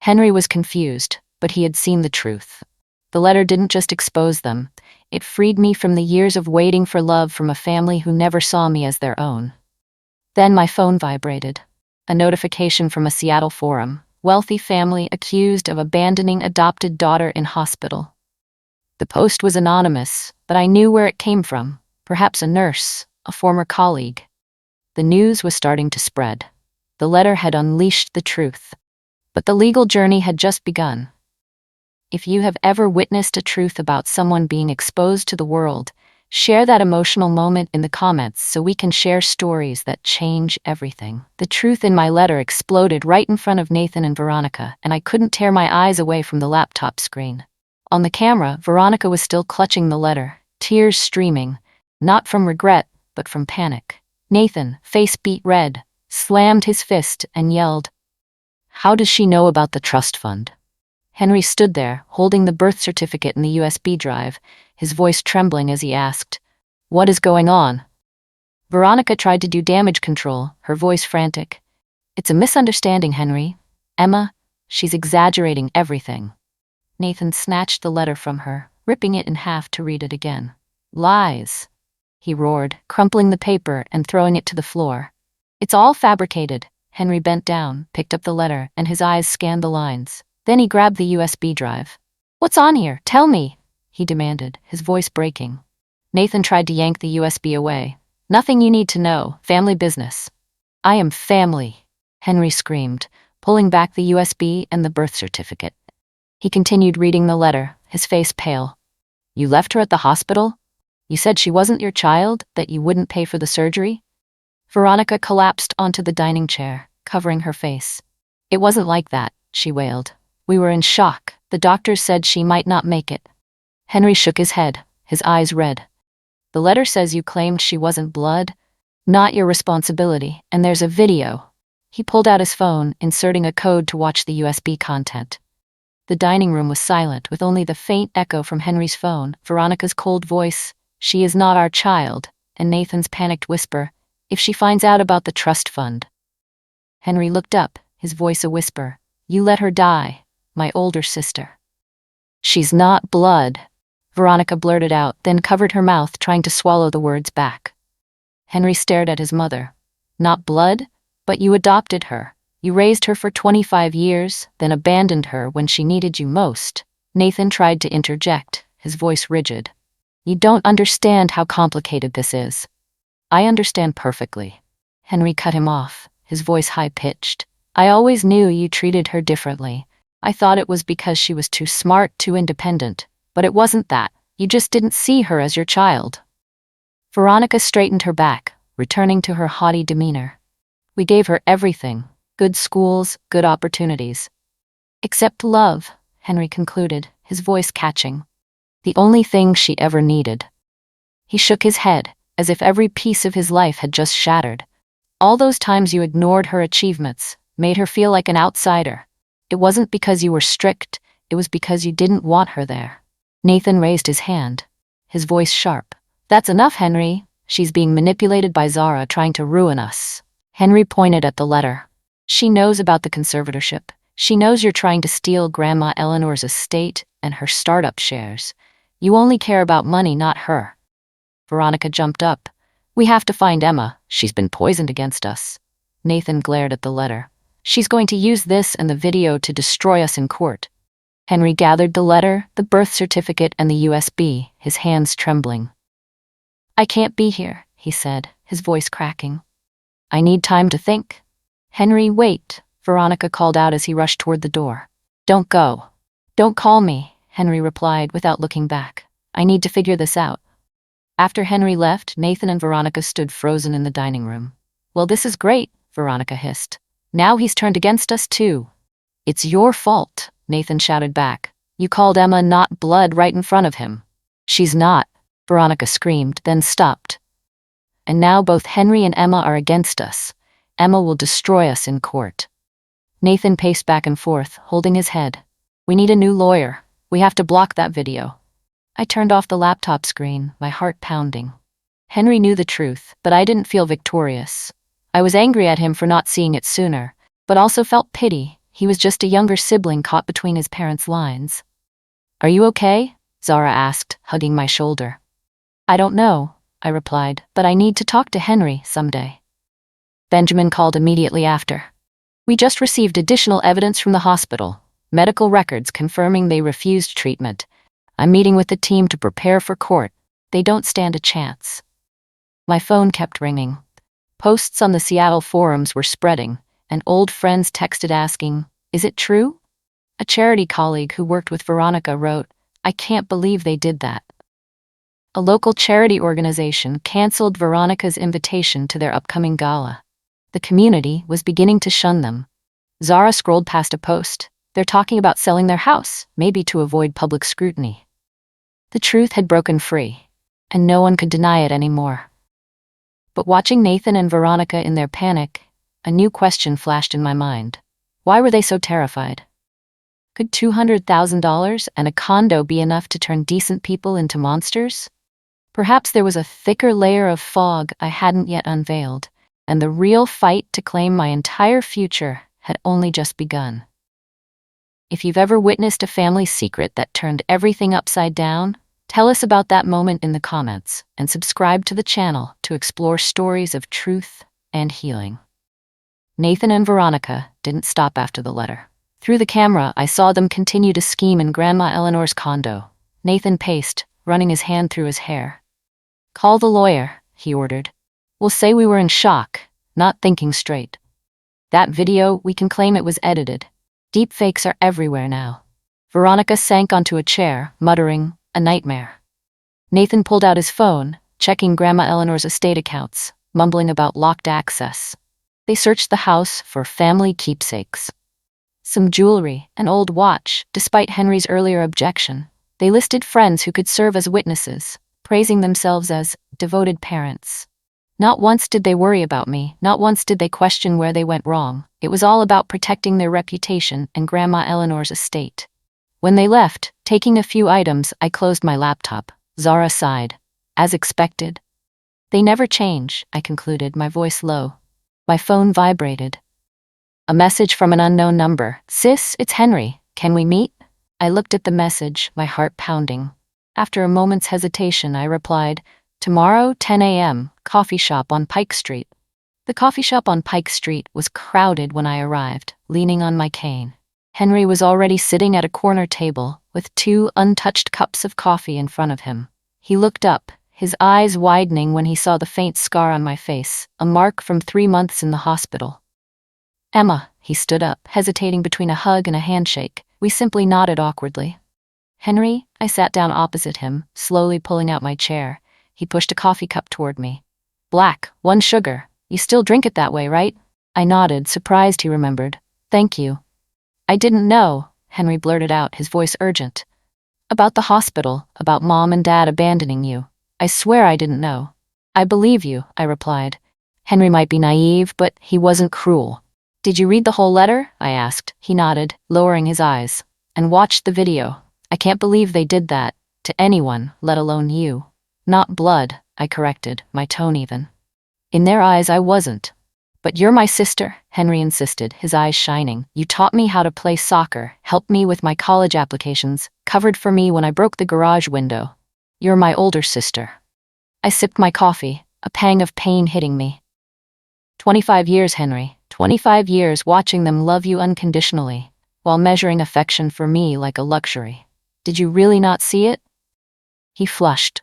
Henry was confused, but he had seen the truth. The letter didn't just expose them. It freed me from the years of waiting for love from a family who never saw me as their own. Then my phone vibrated. A notification from a Seattle forum. Wealthy family accused of abandoning adopted daughter in hospital. The post was anonymous, but I knew where it came from. Perhaps a nurse, a former colleague. The news was starting to spread. The letter had unleashed the truth. But the legal journey had just begun. If you have ever witnessed a truth about someone being exposed to the world, share that emotional moment in the comments so we can share stories that change everything. The truth in my letter exploded right in front of Nathan and Veronica, and I couldn't tear my eyes away from the laptop screen. On the camera, Veronica was still clutching the letter, tears streaming, not from regret, but from panic. Nathan, face beet red, slammed his fist and yelled, How does she know about the trust fund? Henry stood there, holding the birth certificate in the USB drive, his voice trembling as he asked, "What is going on?" Veronica tried to do damage control, her voice frantic. "It's a misunderstanding, Henry. Emma, she's exaggerating everything." Nathan snatched the letter from her, ripping it in half to read it again. "Lies," he roared, crumpling the paper and throwing it to the floor. "It's all fabricated." Henry bent down, picked up the letter, and his eyes scanned the lines. Then he grabbed the USB drive. "What's on here? Tell me," he demanded, his voice breaking. Nathan tried to yank the USB away. "Nothing you need to know, family business." "I am family," Henry screamed, pulling back the USB and the birth certificate. He continued reading the letter, his face pale. "You left her at the hospital? You said she wasn't your child, that you wouldn't pay for the surgery?" Veronica collapsed onto the dining chair, covering her face. "It wasn't like that," she wailed. "We were in shock. The doctors said she might not make it." Henry shook his head, his eyes red. "The letter says you claimed she wasn't blood. Not your responsibility, and there's a video." He pulled out his phone, inserting a code to watch the USB content. The dining room was silent, with only the faint echo from Henry's phone, Veronica's cold voice, "She is not our child," and Nathan's panicked whisper, "If she finds out about the trust fund." Henry looked up, his voice a whisper, "You let her die, my older sister." "She's not blood," Veronica blurted out, then covered her mouth, trying to swallow the words back. Henry stared at his mother. "Not blood? But you adopted her. You raised her for 25 years, then abandoned her when she needed you most." Nathan tried to interject, his voice rigid. "You don't understand how complicated this is." "I understand perfectly." Henry cut him off, his voice high-pitched. "I always knew you treated her differently. I thought it was because she was too smart, too independent. But it wasn't that. You just didn't see her as your child." Veronica straightened her back, returning to her haughty demeanor. "We gave her everything. Good schools, good opportunities. Except love," Henry concluded, his voice catching. "The only thing she ever needed." He shook his head, as if every piece of his life had just shattered. "All those times you ignored her achievements, made her feel like an outsider. It wasn't because you were strict, it was because you didn't want her there." Nathan raised his hand, his voice sharp. "That's enough, Henry. She's being manipulated by Zara, trying to ruin us." Henry pointed at the letter. "She knows about the conservatorship. She knows you're trying to steal Grandma Eleanor's estate and her startup shares. You only care about money, not her." Veronica jumped up. "We have to find Emma. She's been poisoned against us." Nathan glared at the letter. "She's going to use this and the video to destroy us in court." Henry gathered the letter, the birth certificate, and the USB, his hands trembling. "I can't be here," he said, his voice cracking. "I need time to think." "Henry, wait," Veronica called out as he rushed toward the door. "Don't go." "Don't call me," Henry replied without looking back. "I need to figure this out." After Henry left, Nathan and Veronica stood frozen in the dining room. "Well, this is great," Veronica hissed. "Now he's turned against us too." "It's your fault," Nathan shouted back. "You called Emma not blood right in front of him." "She's not," Veronica screamed, then stopped. "And now both Henry and Emma are against us. Emma will destroy us in court." Nathan paced back and forth, holding his head. "We need a new lawyer. We have to block that video." I turned off the laptop screen, my heart pounding. Henry knew the truth, but I didn't feel victorious. I was angry at him for not seeing it sooner, but also felt pity. He was just a younger sibling caught between his parents' lines. "Are you okay?" Zara asked, hugging my shoulder. "I don't know," I replied, "but I need to talk to Henry someday." Benjamin called immediately after. "We just received additional evidence from the hospital, medical records confirming they refused treatment. I'm meeting with the team to prepare for court. They don't stand a chance." My phone kept ringing. Posts on the Seattle forums were spreading, and old friends texted asking, "Is it true?" A charity colleague who worked with Veronica wrote, "I can't believe they did that." A local charity organization canceled Veronica's invitation to their upcoming gala. The community was beginning to shun them. Zara scrolled past a post. "They're talking about selling their house, maybe to avoid public scrutiny." The truth had broken free, and no one could deny it anymore. But watching Nathan and Veronica in their panic, a new question flashed in my mind. Why were they so terrified? Could $200,000 and a condo be enough to turn decent people into monsters? Perhaps there was a thicker layer of fog I hadn't yet unveiled, and the real fight to claim my entire future had only just begun. If you've ever witnessed a family secret that turned everything upside down, tell us about that moment in the comments, and subscribe to the channel to explore stories of truth and healing. Nathan and Veronica didn't stop after the letter. Through the camera, I saw them continue to scheme in Grandma Eleanor's condo. Nathan paced, running his hand through his hair. "Call the lawyer," he ordered. "We'll say we were in shock, not thinking straight. That video, we can claim it was edited. Deepfakes are everywhere now." Veronica sank onto a chair, muttering, "A nightmare." Nathan pulled out his phone, checking Grandma Eleanor's estate accounts, mumbling about locked access. They searched the house for family keepsakes. Some jewelry, an old watch, despite Henry's earlier objection. They listed friends who could serve as witnesses, praising themselves as devoted parents. Not once did they worry about me, not once did they question where they went wrong. It was all about protecting their reputation and Grandma Eleanor's estate. When they left, taking a few items, I closed my laptop. Zara sighed. As expected. "They never change," I concluded, my voice low. My phone vibrated. A message from an unknown number. "Sis, it's Henry. Can we meet?" I looked at the message, my heart pounding. After a moment's hesitation, I replied, "Tomorrow, 10 a.m., coffee shop on Pike Street." The coffee shop on Pike Street was crowded when I arrived, leaning on my cane. Henry was already sitting at a corner table, with 2 untouched cups of coffee in front of him. He looked up, his eyes widening when he saw the faint scar on my face, a mark from 3 months in the hospital. "Emma," he stood up, hesitating between a hug and a handshake. We simply nodded awkwardly. "Henry," I sat down opposite him, slowly pulling out my chair. He pushed a coffee cup toward me. "Black, 1 sugar. You still drink it that way, right?" I nodded, surprised he remembered. "Thank you." "I didn't know," Henry blurted out, his voice urgent. "About the hospital, about Mom and Dad abandoning you. I swear I didn't know." "I believe you," I replied. Henry might be naive, but he wasn't cruel. "Did you read the whole letter?" I asked. He nodded, lowering his eyes. "And watched the video. I can't believe they did that. To anyone, let alone you." "Not blood," I corrected, my tone even. "In their eyes, I wasn't." "But you're my sister," Henry insisted, his eyes shining. "You taught me how to play soccer, helped me with my college applications, covered for me when I broke the garage window. You're my older sister." I sipped my coffee, a pang of pain hitting me. 25 years, Henry. 25 years watching them love you unconditionally, while measuring affection for me like a luxury. Did you really not see it? He flushed.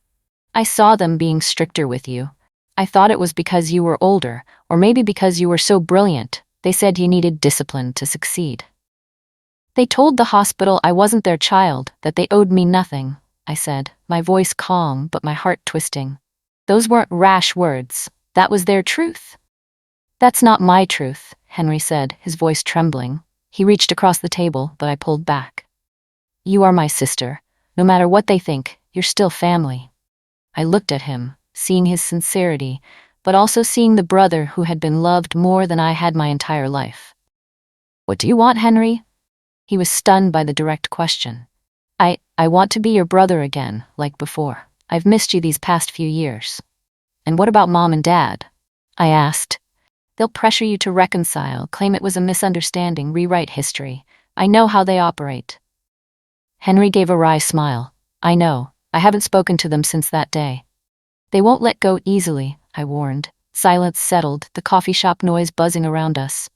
"I saw them being stricter with you. I thought it was because you were older, or maybe because you were so brilliant. They said you needed discipline to succeed. They told the hospital I wasn't their child, that they owed me nothing," I said, my voice calm but my heart twisting. "Those weren't rash words. That was their truth." "That's not my truth," Henry said, his voice trembling. He reached across the table, but I pulled back. "You are my sister. No matter what they think, you're still family." I looked at him, seeing his sincerity, but also seeing the brother who had been loved more than I had my entire life. "What do you want, Henry?" He was stunned by the direct question. I want to be your brother again, like before. I've missed you these past few years." "And what about Mom and Dad?" I asked. "They'll pressure you to reconcile, claim it was a misunderstanding, rewrite history. I know how they operate." Henry gave a wry smile. "I know. I haven't spoken to them since that day." "They won't let go easily," I warned. Silence settled, the coffee shop noise buzzing around us.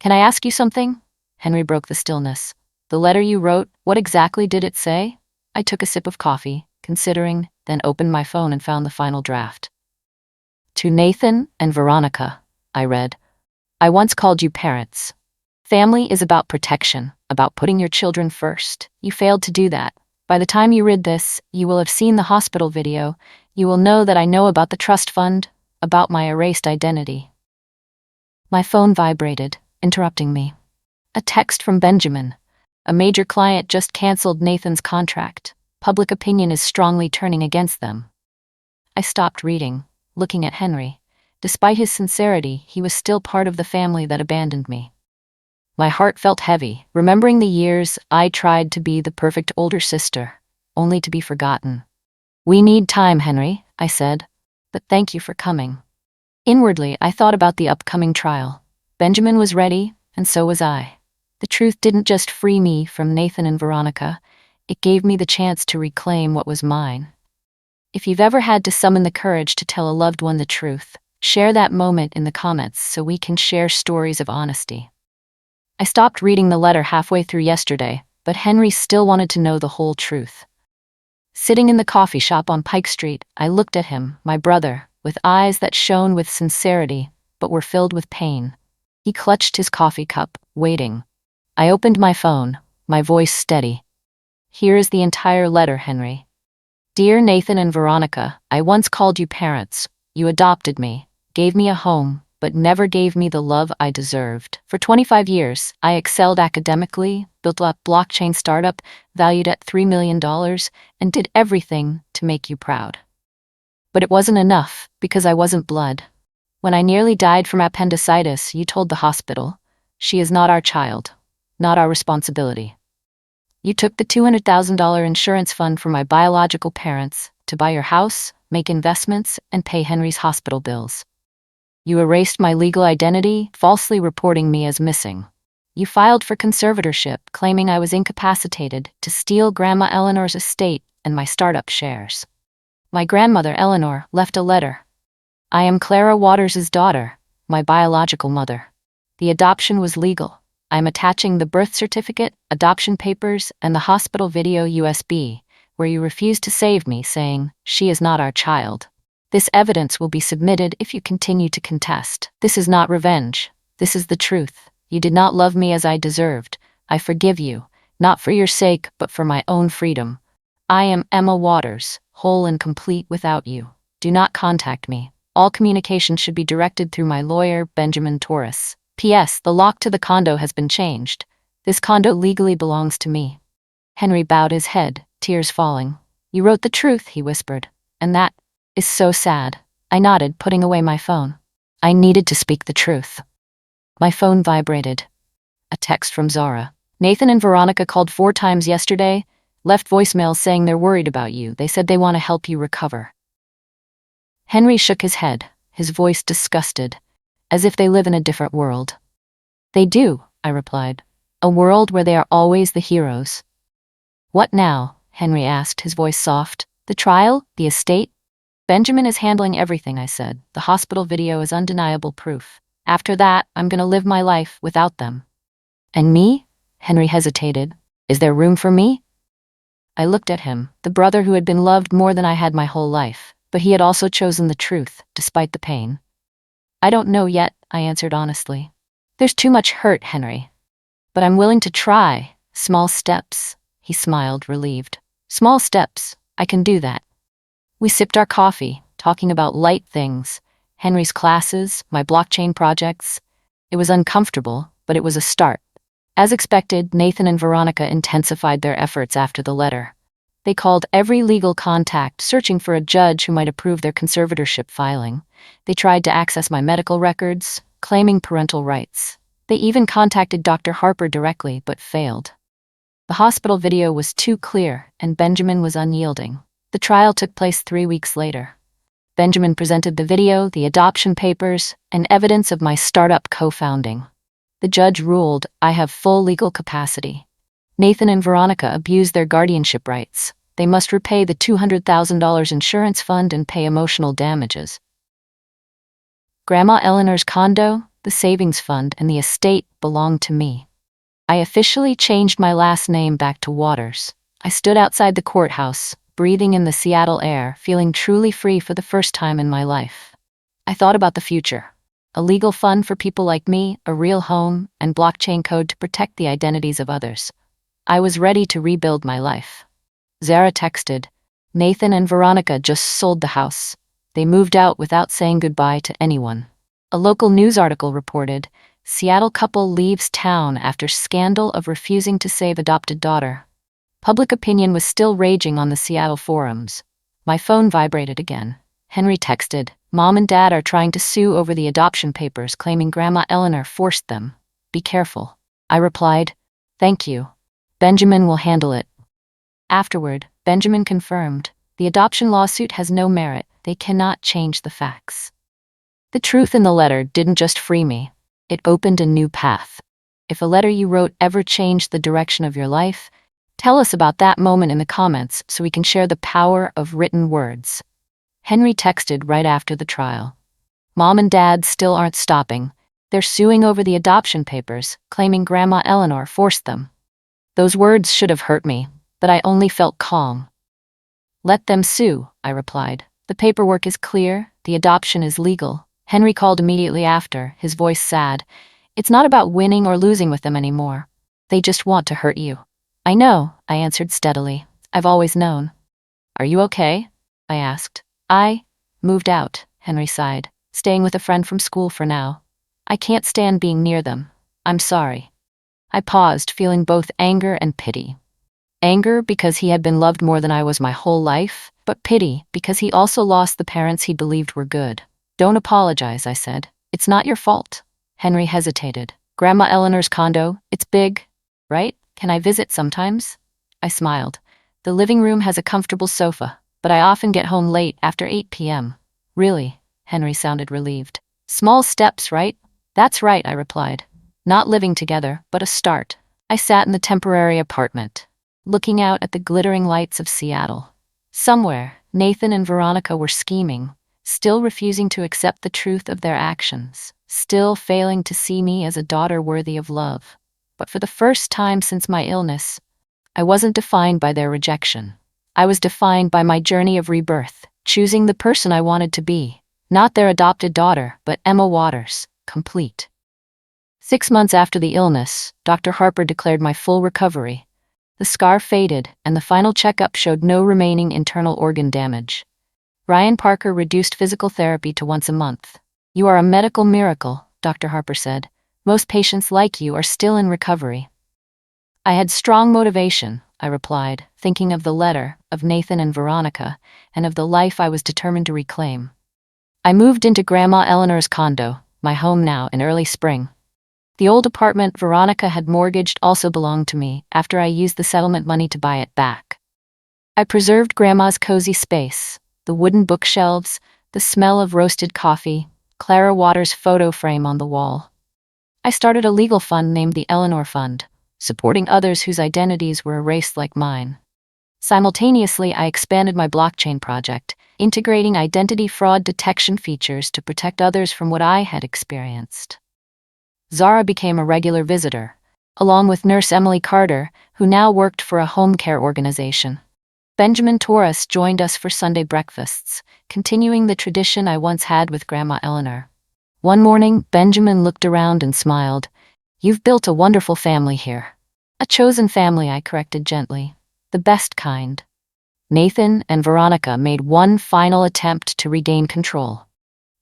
"Can I ask you something?" Henry broke the stillness. "The letter you wrote, what exactly did it say?" I took a sip of coffee, considering, then opened my phone and found the final draft. "To Nathan and Veronica," I read. "I once called you parents. Family is about protection, about putting your children first. You failed to do that. By the time you read this, you will have seen the hospital video. You will know that I know about the trust fund, about my erased identity." My phone vibrated, interrupting me. A text from Benjamin. "A major client just canceled Nathan's contract. Public opinion is strongly turning against them." I stopped reading, looking at Henry. Despite his sincerity, he was still part of the family that abandoned me. My heart felt heavy, remembering the years I tried to be the perfect older sister, only to be forgotten. "We need time, Henry," I said, "but thank you for coming." Inwardly, I thought about the upcoming trial. Benjamin was ready, and so was I. The truth didn't just free me from Nathan and Veronica, it gave me the chance to reclaim what was mine. If you've ever had to summon the courage to tell a loved one the truth, share that moment in the comments so we can share stories of honesty. I stopped reading the letter halfway through yesterday, but Henry still wanted to know the whole truth. Sitting in the coffee shop on Pike Street, I looked at him, my brother, with eyes that shone with sincerity, but were filled with pain. He clutched his coffee cup, waiting. I opened my phone, my voice steady. "Here is the entire letter, Henry. Dear Nathan and Veronica, I once called you parents. You adopted me, gave me a home, but never gave me the love I deserved. For 25 years, I excelled academically, built a blockchain startup valued at $3 million, and did everything to make you proud. But it wasn't enough, because I wasn't blood. When I nearly died from appendicitis, you told the hospital, 'She is not our child, not our responsibility.' You took the $200,000 insurance fund from my biological parents to buy your house, make investments, and pay Henry's hospital bills. You erased my legal identity, falsely reporting me as missing. You filed for conservatorship, claiming I was incapacitated to steal Grandma Eleanor's estate and my startup shares. My grandmother, Eleanor, left a letter. 'I am Clara Waters' daughter, my biological mother. The adoption was legal. I am attaching the birth certificate, adoption papers, and the hospital video USB, where you refused to save me, saying, "She is not our child." This evidence will be submitted if you continue to contest. This is not revenge. This is the truth. You did not love me as I deserved. I forgive you, not for your sake, but for my own freedom. I am Emma Waters, whole and complete without you. Do not contact me. All communication should be directed through my lawyer, Benjamin Torres. P.S. The lock to the condo has been changed. This condo legally belongs to me." Henry bowed his head, tears falling. "You wrote the truth," he whispered, "and that is so sad." I nodded, putting away my phone. I needed to speak the truth. My phone vibrated. A text from Zara. "Nathan and Veronica called 4 times yesterday, left voicemails saying they're worried about you. They said they want to help you recover." Henry shook his head, his voice disgusted, as if they live in a different world. "They do," I replied. "A world where they are always the heroes." "What now?" Henry asked, his voice soft. "The trial? The estate?" "Benjamin is handling everything," I said. "The hospital video is undeniable proof. After that, I'm going to live my life without them." "And me?" Henry hesitated. "Is there room for me?" I looked at him, the brother who had been loved more than I had my whole life, but he had also chosen the truth, despite the pain. "I don't know yet," I answered honestly. "There's too much hurt, Henry. But I'm willing to try. Small steps." He smiled, relieved. "Small steps. I can do that." We sipped our coffee, talking about light things, Henry's classes, my blockchain projects. It was uncomfortable, but it was a start. As expected, Nathan and Veronica intensified their efforts after the letter. They called every legal contact, searching for a judge who might approve their conservatorship filing. They tried to access my medical records, claiming parental rights. They even contacted Dr. Harper directly, but failed. The hospital video was too clear, and Benjamin was unyielding. The trial took place 3 weeks later. Benjamin presented the video, the adoption papers, and evidence of my startup co-founding. The judge ruled I have full legal capacity. Nathan and Veronica abused their guardianship rights. They must repay the $200,000 insurance fund and pay emotional damages. Grandma Eleanor's condo, the savings fund, and the estate belonged to me. I officially changed my last name back to Waters. I stood outside the courthouse, breathing in the Seattle air, feeling truly free for the first time in my life. I thought about the future. A legal fund for people like me, a real home, and blockchain code to protect the identities of others. I was ready to rebuild my life. Zara texted, "Nathan and Veronica just sold the house. They moved out without saying goodbye to anyone." A local news article reported, "Seattle couple leaves town after scandal of refusing to save adopted daughter." Public opinion was still raging on the Seattle forums. My phone vibrated again. Henry texted, "Mom and Dad are trying to sue over the adoption papers, claiming Grandma Eleanor forced them. Be careful." I replied. Thank you. Benjamin will handle it. Afterward, Benjamin confirmed, the adoption lawsuit has no merit. They cannot change the facts. The truth in the letter didn't just free me. It opened a new path. If a letter you wrote ever changed the direction of your life, tell us about that moment in the comments so we can share the power of written words. Henry texted right after the trial. Mom and Dad still aren't stopping. They're suing over the adoption papers, claiming Grandma Eleanor forced them. Those words should have hurt me, but I only felt calm. Let them sue, I replied. The paperwork is clear, the adoption is legal. Henry called immediately after, his voice sad. It's not about winning or losing with them anymore. They just want to hurt you. I know, I answered steadily. I've always known. Are you okay? I asked. I moved out, Henry sighed, staying with a friend from school for now. I can't stand being near them. I'm sorry. I paused, feeling both anger and pity. Anger because he had been loved more than I was my whole life, but pity because he also lost the parents he believed were good. Don't apologize, I said. It's not your fault. Henry hesitated. Grandma Eleanor's condo, it's big, right? Can I visit sometimes? I smiled. The living room has a comfortable sofa, but I often get home late after 8 p.m. Really? Henry sounded relieved. Small steps, right? That's right, I replied. Not living together, but a start. I sat in the temporary apartment, looking out at the glittering lights of Seattle. Somewhere, Nathan and Veronica were scheming, still refusing to accept the truth of their actions, still failing to see me as a daughter worthy of love. But for the first time since my illness, I wasn't defined by their rejection. I was defined by my journey of rebirth, choosing the person I wanted to be, not their adopted daughter, but Emma Waters, complete. 6 months after the illness, Dr. Harper declared my full recovery. The scar faded, and the final checkup showed no remaining internal organ damage. Ryan Parker reduced physical therapy to once a month. You are a medical miracle, Dr. Harper said. Most patients like you are still in recovery. I had strong motivation, I replied, thinking of the letter, of Nathan and Veronica, and of the life I was determined to reclaim. I moved into Grandma Eleanor's condo, my home now, in early spring. The old apartment Veronica had mortgaged also belonged to me after I used the settlement money to buy it back. I preserved Grandma's cozy space, the wooden bookshelves, the smell of roasted coffee, Clara Waters' photo frame on the wall. I started a legal fund named the Eleanor Fund, supporting others whose identities were erased like mine. Simultaneously, I expanded my blockchain project, integrating identity fraud detection features to protect others from what I had experienced. Zara became a regular visitor, along with nurse Emily Carter, who now worked for a home care organization. Benjamin Torres joined us for Sunday breakfasts, continuing the tradition I once had with Grandma Eleanor. One morning, Benjamin looked around and smiled. You've built a wonderful family here. A chosen family, I corrected gently. The best kind. Nathan and Veronica made one final attempt to regain control.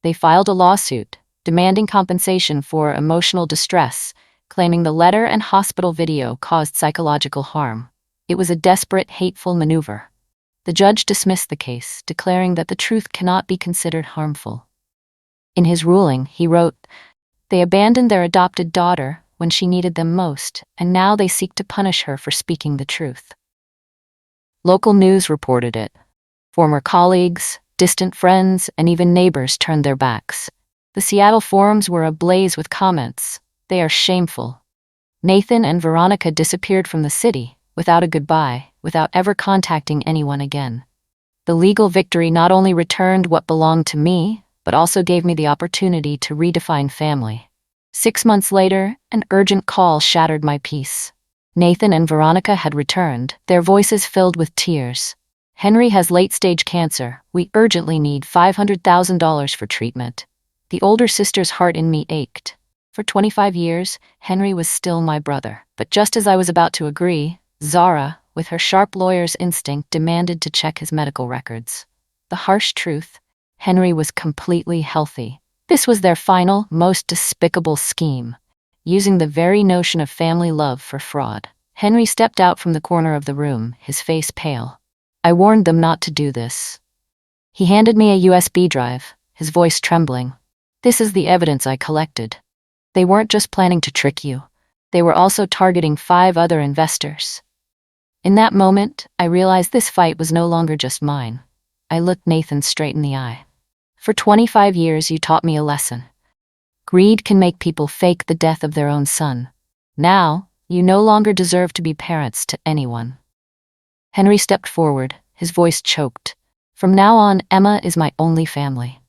They filed a lawsuit, demanding compensation for emotional distress, claiming the letter and hospital video caused psychological harm. It was a desperate, hateful maneuver. The judge dismissed the case, declaring that the truth cannot be considered harmful. In his ruling, he wrote, "They abandoned their adopted daughter when she needed them most, and now they seek to punish her for speaking the truth." Local news reported it. Former colleagues, distant friends, and even neighbors turned their backs. The Seattle forums were ablaze with comments. They are shameful. Nathan and Veronica disappeared from the city, without a goodbye, without ever contacting anyone again. The legal victory not only returned what belonged to me, but also gave me the opportunity to redefine family. 6 months later, an urgent call shattered my peace. Nathan and Veronica had returned, their voices filled with tears. "Henry has late-stage cancer. We urgently need $500,000 for treatment." The older sister's heart in me ached. For 25 years, Henry was still my brother. But just as I was about to agree, Zara, with her sharp lawyer's instinct, demanded to check his medical records. The harsh truth: Henry was completely healthy. This was their final, most despicable scheme, using the very notion of family love for fraud. Henry stepped out from the corner of the room, his face pale. I warned them not to do this. He handed me a USB drive, his voice trembling. "This is the evidence I collected. They weren't just planning to trick you. They were also targeting 5 other investors. In that moment, I realized this fight was no longer just mine. I looked Nathan straight in the eye. For 25 years, you taught me a lesson. Greed can make people fake the death of their own son. Now, you no longer deserve to be parents to anyone. Henry stepped forward, his voice choked. From now on, Emma is my only family.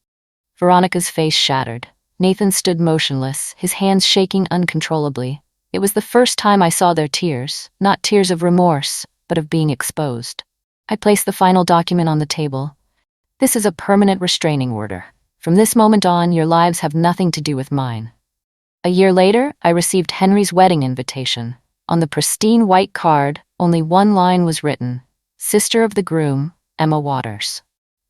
Veronica's face shattered. Nathan stood motionless, his hands shaking uncontrollably. It was the first time I saw their tears, not tears of remorse, but of being exposed. I placed the final document on the table. This is a permanent restraining order. From this moment on, your lives have nothing to do with mine. A year later, I received Henry's wedding invitation. On the pristine white card, only one line was written: Sister of the groom, Emma Waters.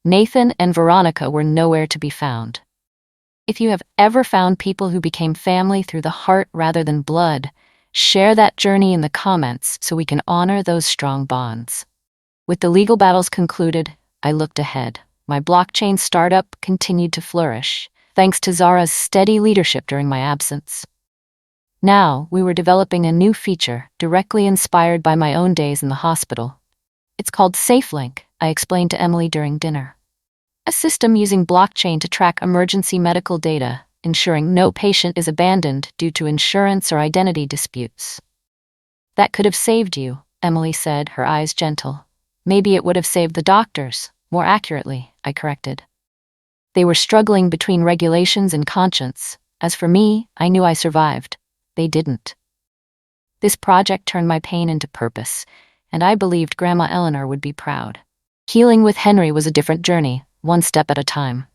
Nathan and Veronica were nowhere to be found. If you have ever found people who became family through the heart rather than blood, share that journey in the comments so we can honor those strong bonds. With the legal battles concluded, I looked ahead. My blockchain startup continued to flourish, thanks to Zara's steady leadership during my absence. Now, we were developing a new feature, directly inspired by my own days in the hospital. It's called SafeLink, I explained to Emily during dinner. A system using blockchain to track emergency medical data, ensuring no patient is abandoned due to insurance or identity disputes. That could have saved you, Emily said, her eyes gentle. Maybe it would have saved the doctors, more accurately, I corrected. They were struggling between regulations and conscience. As for me, I knew I survived. They didn't. This project turned my pain into purpose, and I believed Grandma Eleanor would be proud. Healing with Henry was a different journey, one step at a time.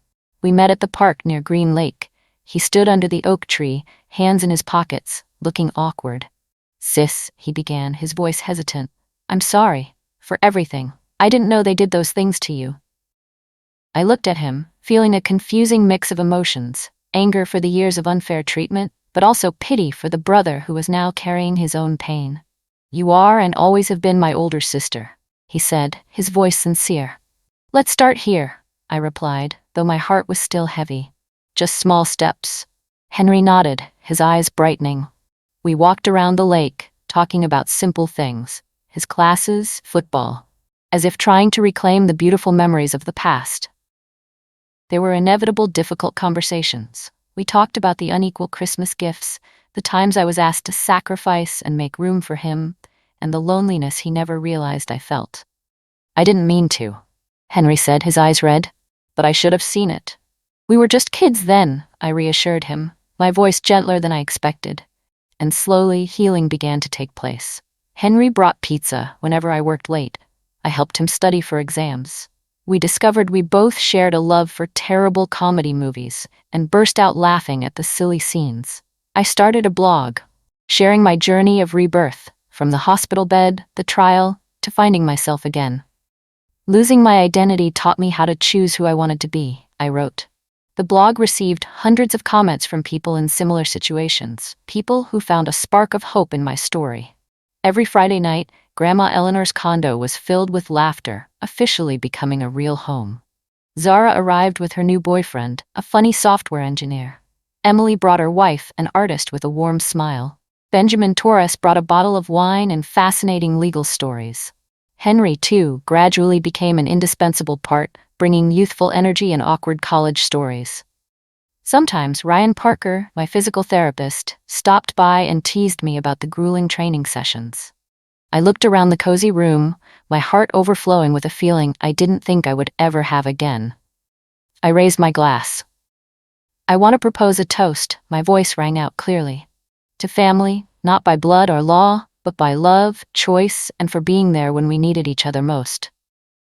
We met at the park near Green Lake. He stood under the oak tree, hands in his pockets, looking awkward. Sis, he began, his voice hesitant. I'm sorry. For everything. I didn't know they did those things to you. I looked at him, feeling a confusing mix of emotions, anger for the years of unfair treatment, but also pity for the brother who was now carrying his own pain. You are and always have been my older sister, he said, his voice sincere. Let's start here, I replied, though my heart was still heavy. Just small steps. Henry nodded, his eyes brightening. We walked around the lake, talking about simple things. His classes, football. As if trying to reclaim the beautiful memories of the past. There were inevitable difficult conversations. We talked about the unequal Christmas gifts, the times I was asked to sacrifice and make room for him, and the loneliness he never realized I felt. I didn't mean to, Henry said, his eyes red, but I should have seen it. We were just kids then, I reassured him, my voice gentler than I expected. And slowly, healing began to take place. Henry brought pizza whenever I worked late. I helped him study for exams. We discovered we both shared a love for terrible comedy movies and burst out laughing at the silly scenes. I started a blog, sharing my journey of rebirth, from the hospital bed, the trial, to finding myself again. Losing my identity taught me how to choose who I wanted to be, I wrote. The blog received hundreds of comments from people in similar situations, people who found a spark of hope in my story. Every Friday night, Grandma Eleanor's condo was filled with laughter, officially becoming a real home. Zara arrived with her new boyfriend, a funny software engineer. Emily brought her wife, an artist with a warm smile. Benjamin Torres brought a bottle of wine and fascinating legal stories. Henry, too, gradually became an indispensable part, bringing youthful energy and awkward college stories. Sometimes Ryan Parker, my physical therapist, stopped by and teased me about the grueling training sessions. I looked around the cozy room, my heart overflowing with a feeling I didn't think I would ever have again. I raised my glass. I want to propose a toast, my voice rang out clearly. To family, not by blood or law, but by love, choice, and for being there when we needed each other most.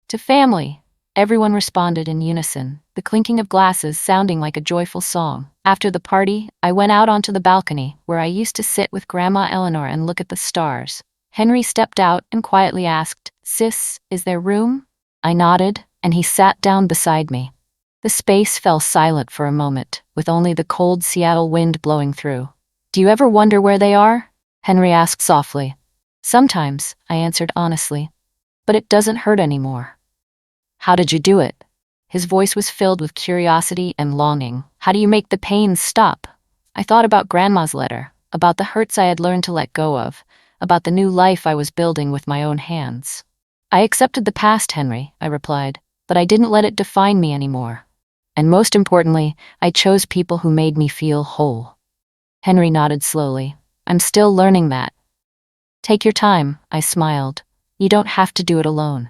To family, everyone responded in unison, the clinking of glasses sounding like a joyful song. After the party, I went out onto the balcony, where I used to sit with Grandma Eleanor and look at the stars. Henry stepped out and quietly asked, "Sis, is there room?" I nodded, and he sat down beside me. The space fell silent for a moment, with only the cold Seattle wind blowing through. "Do you ever wonder where they are?" Henry asked softly. "Sometimes," I answered honestly. "But it doesn't hurt anymore." "How did you do it?" His voice was filled with curiosity and longing. "How do you make the pain stop?" I thought about Grandma's letter. about the hurts I had learned to let go of, about the new life I was building with my own hands. I accepted the past, Henry, I replied, but I didn't let it define me anymore. And most importantly, I chose people who made me feel whole. Henry nodded slowly. I'm still learning that. Take your time, I smiled. You don't have to do it alone.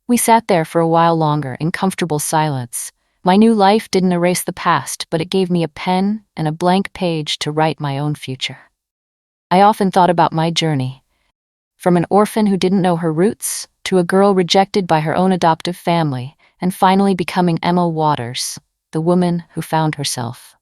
We sat there for a while longer in comfortable silence. My new life didn't erase the past, but it gave me a pen and a blank page to write my own future. I often thought about my journey. From an orphan who didn't know her roots, to a girl rejected by her own adoptive family, and finally becoming Emma Waters, the woman who found herself.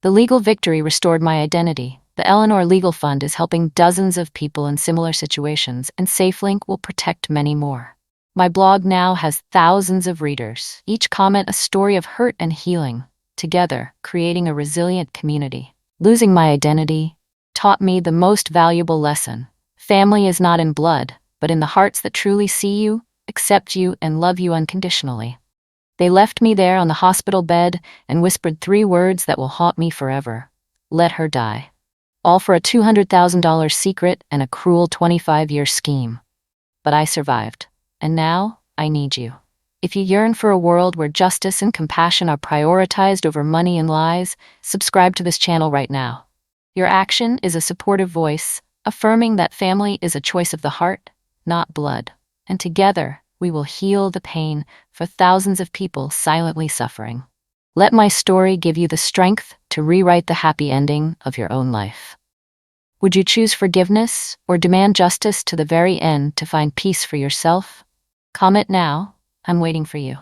The legal victory restored my identity. The Eleanor Legal Fund is helping dozens of people in similar situations, and SafeLink will protect many more. My blog now has thousands of readers, each comment a story of hurt and healing, together creating a resilient community. Losing my identity taught me the most valuable lesson. Family is not in blood, but in the hearts that truly see you, accept you, and love you unconditionally. They left me there on the hospital bed and whispered 3 words that will haunt me forever. Let her die. All for a $200,000 secret and a cruel 25-year scheme. But I survived. And now, I need you. If you yearn for a world where justice and compassion are prioritized over money and lies, subscribe to this channel right now. Your action is a supportive voice, affirming that family is a choice of the heart, not blood. And together, we will heal the pain for thousands of people silently suffering. Let my story give you the strength to rewrite the happy ending of your own life. Would you choose forgiveness or demand justice to the very end to find peace for yourself? Comment now. I'm waiting for you.